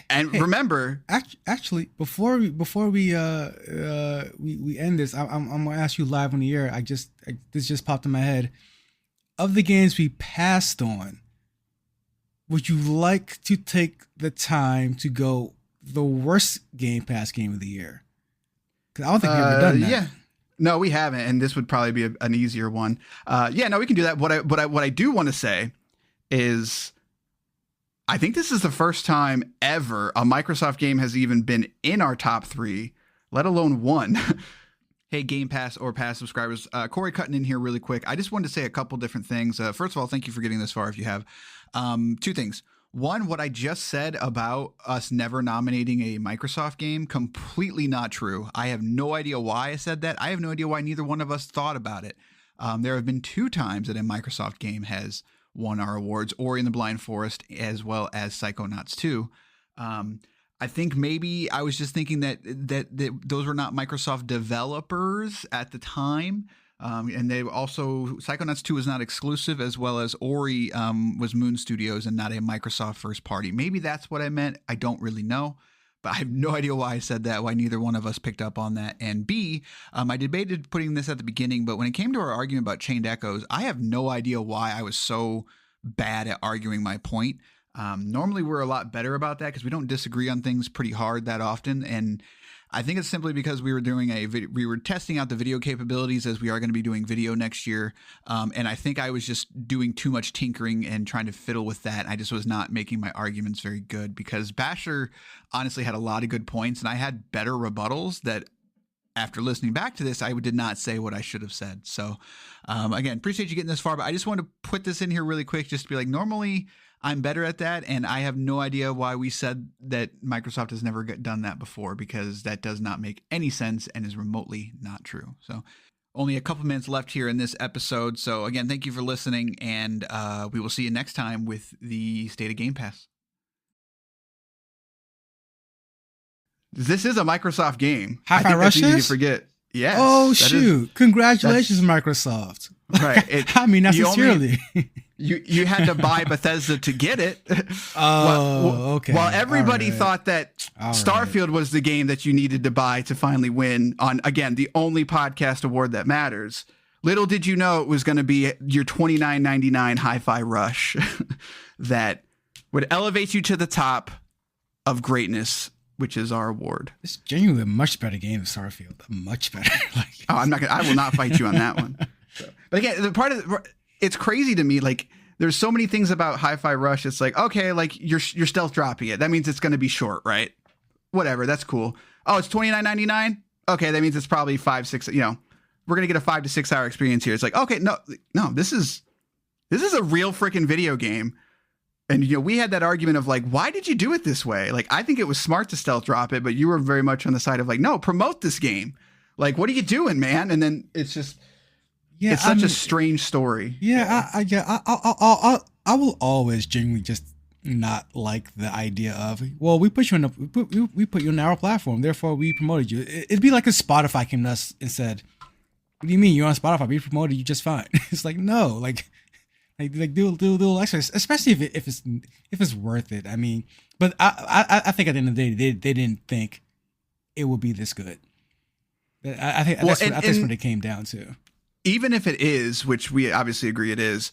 And remember, actually, before we end this, I'm gonna ask you live on the air. This just popped in my head. Of the games we passed on, would you like to take the time to go the worst Game Pass Game of the Year? Because I don't think we've ever done that. Yeah. No, we haven't, and this would probably be an easier one. No, we can do that. What I do want to say is, I think this is the first time ever a Microsoft game has even been in our top 3, let alone one. Hey, Game Pass or Pass subscribers. Corey cutting in here really quick. I just wanted to say a couple different things. First of all, thank you for getting this far if you have. Two things. One, what I just said about us never nominating a Microsoft game, completely not true. I have no idea why I said that. I have no idea why neither one of us thought about it. There have been 2 times that a Microsoft game has won our awards, Ori and the Blind Forest, as well as Psychonauts 2. I think maybe I was just thinking that those were not Microsoft developers at the time. And they also, Psychonauts 2 was not exclusive, as well as Ori was Moon Studios and not a Microsoft first party. Maybe that's what I meant. I don't really know. But I have no idea why I said that, why neither one of us picked up on that. And B, I debated putting this at the beginning, but when it came to our argument about Chained Echoes, I have no idea why I was so bad at arguing my point. Normally we're a lot better about that because we don't disagree on things pretty hard that often. And I think it's simply because we were testing out the video capabilities as we are going to be doing video next year. And I think I was just doing too much tinkering and trying to fiddle with that. I just was not making my arguments very good because Basher honestly had a lot of good points and I had better rebuttals that after listening back to this, I did not say what I should have said. So again, appreciate you getting this far, but I just want to put this in here really quick just to be like, normally I'm better at that, and I have no idea why we said that Microsoft has never done that before because that does not make any sense and is remotely not true. So only a couple minutes left here in this episode. So again, thank you for listening, and we will see you next time with the State of Game Pass. This is a Microsoft game. Hi-Fi Rush that's easy to forget. Yes. Oh, shoot. Congratulations, Microsoft. Right. I mean, not sincerely. You had to buy Bethesda to get it. Okay. While everybody thought that Starfield was the game that you needed to buy to finally win on, again, the only podcast award that matters. Little did you know it was going to be your $29.99 Hi-Fi Rush that would elevate you to the top of greatness, which is our award. It's genuinely a much better game than Starfield. Much better. I will not fight you on that one. But again, it's crazy to me. Like, there's so many things about Hi-Fi Rush. It's like, okay, like you're stealth dropping it. That means it's going to be short, right? Whatever. That's cool. Oh, it's $29.99. Okay. That means it's probably 5-6, we're going to get a 5 to 6 hour experience here. It's like, okay, no, this is a real freaking video game. And, we had that argument of like, why did you do it this way? Like, I think it was smart to stealth drop it, but you were very much on the side of like, no, promote this game. Like, what are you doing, man? And then it's just, it's such a strange story. Yeah. I will always genuinely just not like the idea of, well, we put you on our platform, therefore we promoted you. It'd be like if Spotify came to us and said, what do you mean you're on Spotify? We promoted you just fine. It's like, no, like do a little extra, especially if it's worth it. I mean, but I think at the end of the day, they didn't think it would be this good. I think that's what it came down to. Even if it is, which we obviously agree it is,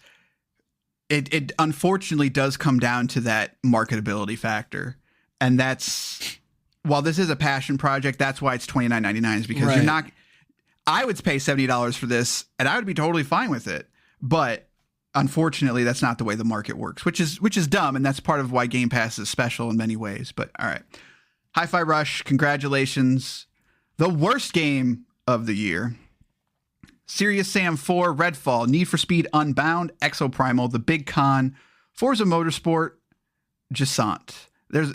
it unfortunately does come down to that marketability factor. And that's, while this is a passion project, that's why it's $29.99 is because you're not, I would pay $70 for this and I would be totally fine with it. But unfortunately, that's not the way the market works, which is dumb. And that's part of why Game Pass is special in many ways. But all right. Hi-Fi Rush, congratulations. The worst game of the year. Serious Sam 4, Redfall, Need for Speed Unbound, Exoprimal, The Big Con, Forza Motorsport, Gisant. There's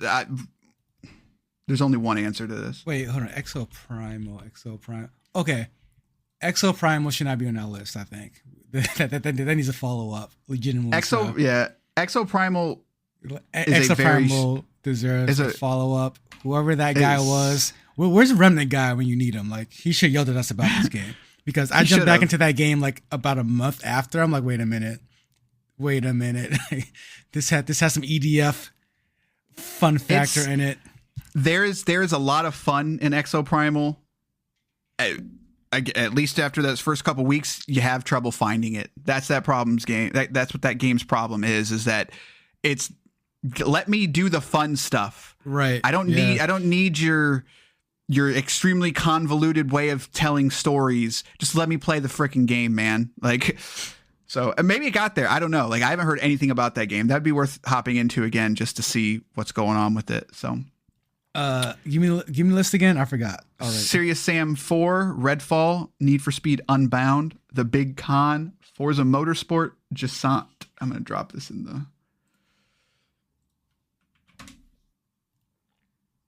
only one answer to this. Wait, hold on. Exoprimal. Okay. Exoprimal should not be on that list, I think. that needs a follow-up. Legitimately. Exoprimal deserves a follow-up. Whoever that guy was. Where's the Remnant guy when you need him? Like, he should yell at us about this game. Because I jumped back into that game like about a month after. I'm like, wait a minute. This has some EDF fun factor in it. There is a lot of fun in Exoprimal. At least after those first couple weeks, you have trouble finding it. That's that problem's game. That's what that game's problem is that it's let me do the fun stuff. Right. I don't need your extremely convoluted way of telling stories. Just let me play the freaking game, man. Like, so maybe it got there. I don't know. Like, I haven't heard anything about that game. That'd be worth hopping into again just to see what's going on with it. So Give me the list again. I forgot. All right. Serious Sam 4, Redfall, Need for Speed Unbound, The Big Con, Forza Motorsport, Dissect. I'm going to drop this in the...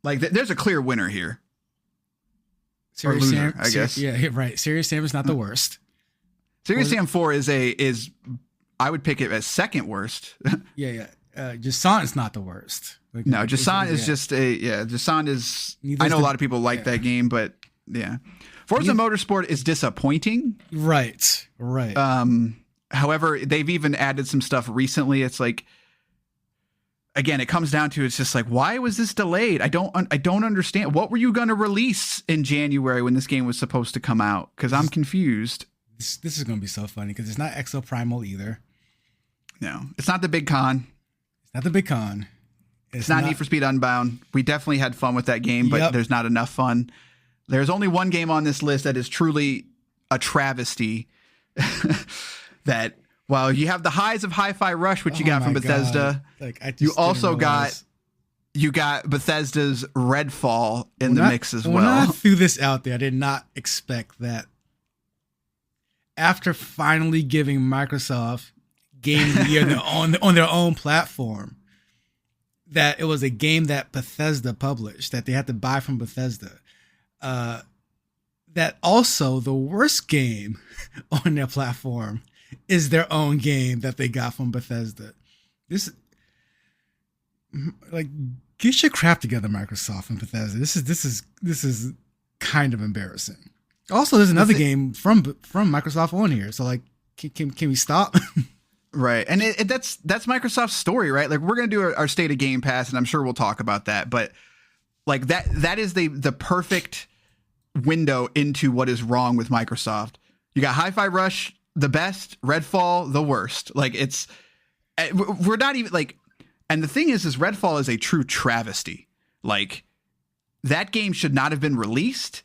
Like, there's a clear winner here. Serious or loser, Sam, I guess. Yeah, right. Serious Sam is not the worst. Serious Sam 4 is I would pick it as second worst. Yeah. Dissect is not the worst. Like, no, Dissect is just Dissect is... I know a lot of people like that game, but yeah. Forza Motorsport is disappointing. Right. However, they've even added some stuff recently. It's like, again, it comes down to, it's just like, why was this delayed? I don't understand. What were you going to release in January when this game was supposed to come out? Because I'm confused. This is going to be so funny because it's not Exo Primal either. No, it's not The Big Con. It's not The Big Con. It's not Need for Speed Unbound. We definitely had fun with that game, but there's not enough fun. There's only one game on this list that is truly a travesty. That, while you have the highs of Hi-Fi Rush, which you got from Bethesda, you also got Bethesda's Redfall in the mix as well. When I threw this out there, I did not expect that after finally giving Microsoft Game of the Year on their own platform, that it was a game that Bethesda published, that they had to buy from Bethesda. That also the worst game on their platform is their own game that they got from Bethesda. This, like, get your crap together, Microsoft and Bethesda. This is kind of embarrassing. Also, there's another game from Microsoft on here. So, like, can we stop? Right, and that's Microsoft's story, right? Like, we're gonna do our State of Game Pass, and I'm sure we'll talk about that. But like that is the perfect window into what is wrong with Microsoft. You got Hi-Fi Rush, the best, Redfall, the worst. Like, we're not even like, and the thing is Redfall is a true travesty. Like, that game should not have been released.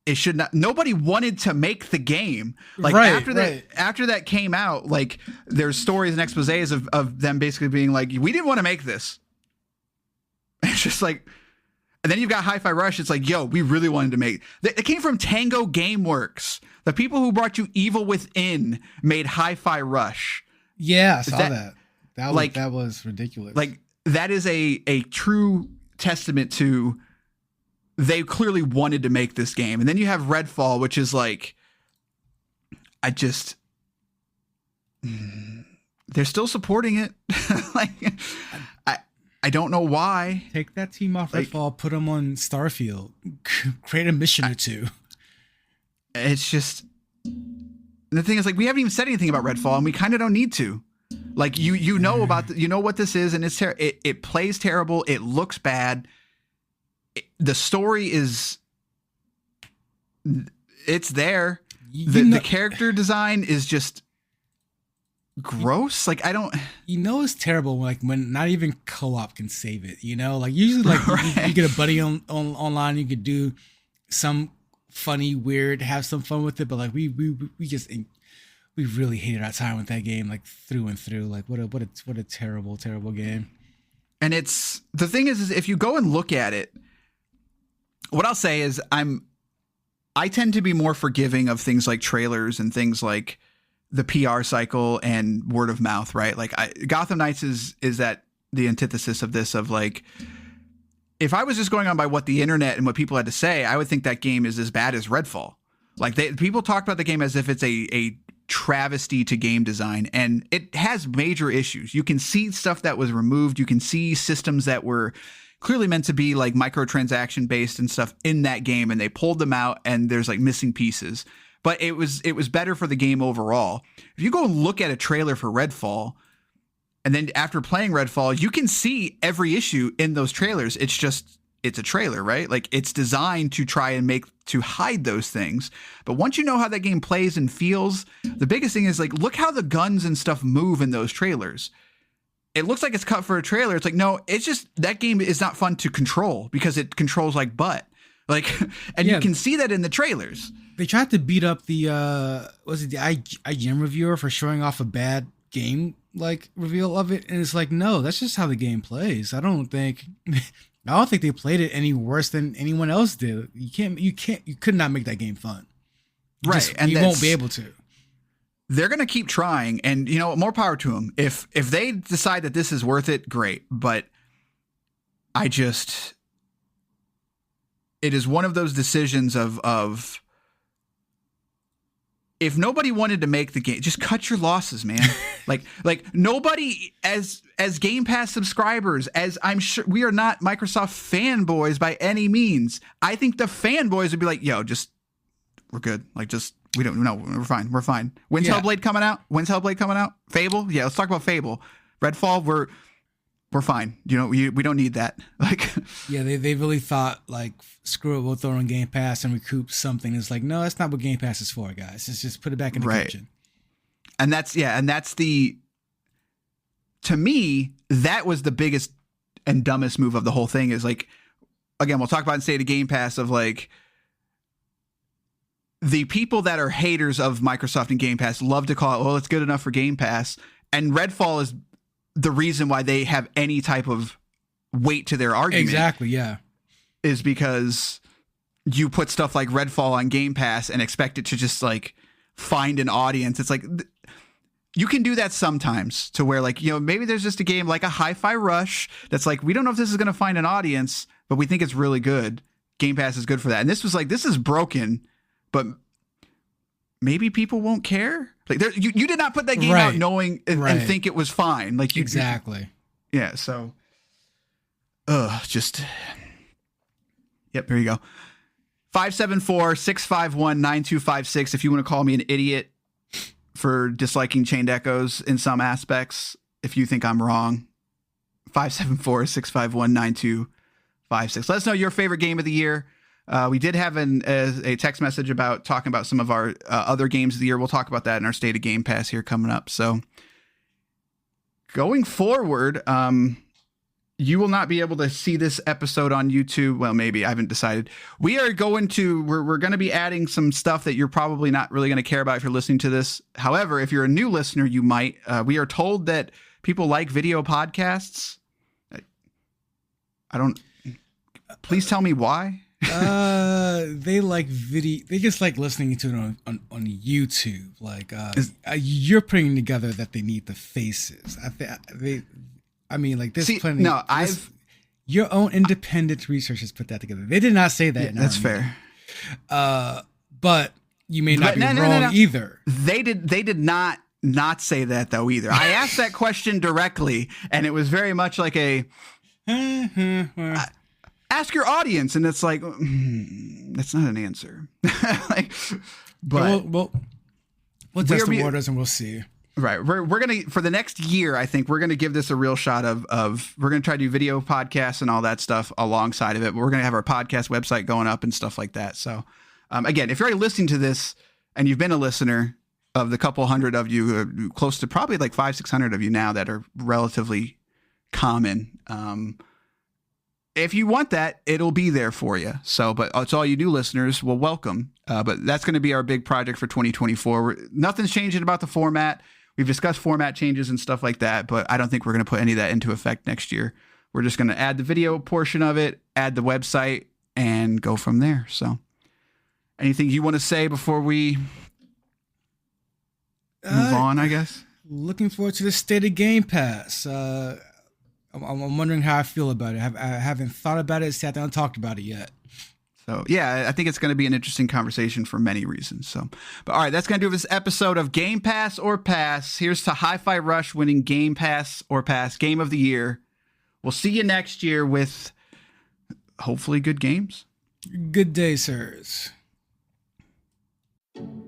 It should not. Nobody wanted to make the game. Like, after that came out, like, there's stories and exposés of them basically being like, we didn't want to make this. It's just like, and then you've got Hi-Fi Rush. It's like, yo, we really wanted to make it. Came from Tango Gameworks. The people who brought you Evil Within made Hi-Fi Rush. Yeah, I saw that. That was ridiculous. Like, that is a true testament to, they clearly wanted to make this game. And then you have Redfall, which is like, they're still supporting it. Like, I don't know why. Take that team off Redfall, put them on Starfield, create a mission or two. It's just, the thing is, like, we haven't even said anything about Redfall, and we kind of don't need to. Like, you know about you know what this is, and it plays terrible. It looks bad. The story is, it's there. The character design is just gross. Like, I don't. It's terrible when not even co-op can save it. Like, usually, like, you get a buddy online, you could do some funny, weird, have some fun with it. But like, we really hated our time with that game, like, through and through. Like, what a terrible game. And it's, the thing is if you go and look at it, what I'll say is I tend to be more forgiving of things like trailers and things like the PR cycle and word of mouth, right? Like, Gotham Knights is that the antithesis of this, of like, if I was just going on by what the internet and what people had to say, I would think that game is as bad as Redfall. Like, people talk about the game as if it's a travesty to game design, and it has major issues. You can see stuff that was removed. You can see systems that were clearly meant to be like microtransaction based and stuff in that game, and they pulled them out, and there's like missing pieces. But it was better for the game overall. If you go look at a trailer for Redfall, and then after playing Redfall, you can see every issue in those trailers. It's a trailer, right? Like, it's designed to try and to hide those things. But once you know how that game plays and feels, the biggest thing is, like, look how the guns and stuff move in those trailers. It looks like it's cut for a trailer. It's like, no, it's just, that game is not fun to control because it controls like butt. Like, and you can see that in the trailers. They tried to beat up the IGN reviewer for showing off a bad game, like, reveal of it. And it's like, no, that's just how the game plays. I don't think I don't think they played it any worse than anyone else did. You could not make that game fun. Right. And you won't be able to. They're going to keep trying, and more power to them. If they decide that this is worth it, great. But it is one of those decisions of if nobody wanted to make the game, just cut your losses, man. like nobody as Game Pass subscribers, as I'm sure we are not Microsoft fanboys by any means. I think the fanboys would be like, yo, just we're good. Like, just we don't know. We're fine. We're fine. When's Hellblade coming out? Fable? Yeah, let's talk about Fable. Redfall, we're fine. We don't need that. Like, yeah, they really thought like, screw it, we'll throw it on Game Pass and recoup something. It's like, no, that's not what Game Pass is for, guys. It's just put it back in the kitchen. And that's to me, that was the biggest and dumbest move of the whole thing. Is like, again, we'll talk about in State of Game Pass of like, the people that are haters of Microsoft and Game Pass love to call it, well, it's good enough for Game Pass. And Redfall is the reason why they have any type of weight to their argument. Exactly, yeah. Is because you put stuff like Redfall on Game Pass and expect it to just like find an audience. It's like, you can do that sometimes to where like, maybe there's just a game like a Hi-Fi Rush that's like, we don't know if this is going to find an audience, but we think it's really good. Game Pass is good for that. And this was like, this is broken, but maybe people won't care. Like, you did not put that game out knowing and think it was fine. Like, exactly. Yeah. So, yep. There you go. 574-651-9256. If you want to call me an idiot for disliking Chained Echoes in some aspects, if you think I'm wrong, 574-651-9256. Let us know your favorite game of the year. We did have a text message about talking about some of our other games of the year. We'll talk about that in our State of Game Pass here coming up. So going forward, you will not be able to see this episode on YouTube. Well, maybe I haven't decided. We're going to be adding some stuff that you're probably not really going to care about if you're listening to this. However, if you're a new listener, you might. We are told that people like video podcasts. Please tell me why. They like video. They just like listening to it on YouTube. Like, you're putting together that they need the faces. Your own independent researchers put that together. They did not say that. Yeah, that's fair. But you may not be wrong either. They did not say that though either. I asked that question directly, and it was very much like a. Ask your audience, and it's like that's not an answer. We'll test the waters and we'll see. Right, we're gonna for the next year. I think we're gonna give this a real shot of we're gonna try to do video podcasts and all that stuff alongside of it. But we're gonna have our podcast website going up and stuff like that. So again, if you're already listening to this and you've been a listener, of the couple hundred of you, close to probably like 500-600 of you now that are relatively common. If you want that, it'll be there for you. So, but it's all you new listeners. Well, welcome. But that's going to be our big project for 2024. Nothing's changing about the format. We've discussed format changes and stuff like that, but I don't think we're going to put any of that into effect next year. We're just going to add the video portion of it, add the website, and go from there. So, anything you want to say before we move on, I guess? Looking forward to the State of Game Pass. I'm wondering how I feel about it. I haven't thought about it, sat down and talked about it yet. So, yeah, I think it's going to be an interesting conversation for many reasons. So, but all right, that's going to do this episode of Game Pass or Pass. Here's to Hi-Fi Rush winning Game Pass or Pass Game of the Year. We'll see you next year with hopefully good games. Good day, sirs.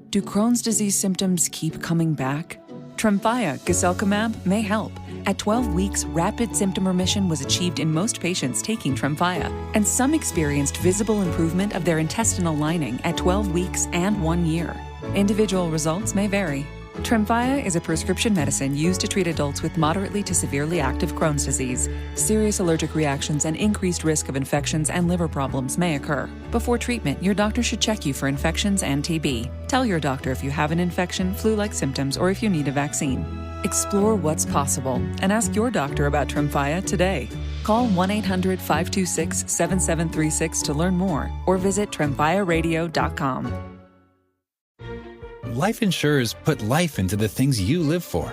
Do Crohn's disease symptoms keep coming back? Tremfya guselkumab may help. At 12 weeks, rapid symptom remission was achieved in most patients taking Tremfya, and some experienced visible improvement of their intestinal lining at 12 weeks and 1 year. Individual results may vary. Tremfya is a prescription medicine used to treat adults with moderately to severely active Crohn's disease. Serious allergic reactions and increased risk of infections and liver problems may occur. Before treatment, your doctor should check you for infections and TB. Tell your doctor if you have an infection, flu-like symptoms, or if you need a vaccine. Explore what's possible and ask your doctor about Tremfya today. Call 1-800-526-7736 to learn more or visit TremfiaRadio.com. Life insurers put life into the things you live for.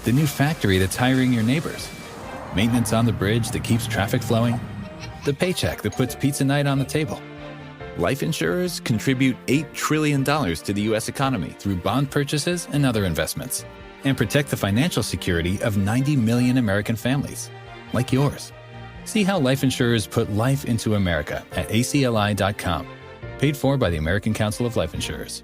The new factory that's hiring your neighbors. Maintenance on the bridge that keeps traffic flowing. The paycheck that puts pizza night on the table. Life insurers contribute $8 trillion to the U.S. economy through bond purchases and other investments, and protect the financial security of 90 million American families, like yours. See how life insurers put life into America at acli.com. Paid for by the American Council of Life Insurers.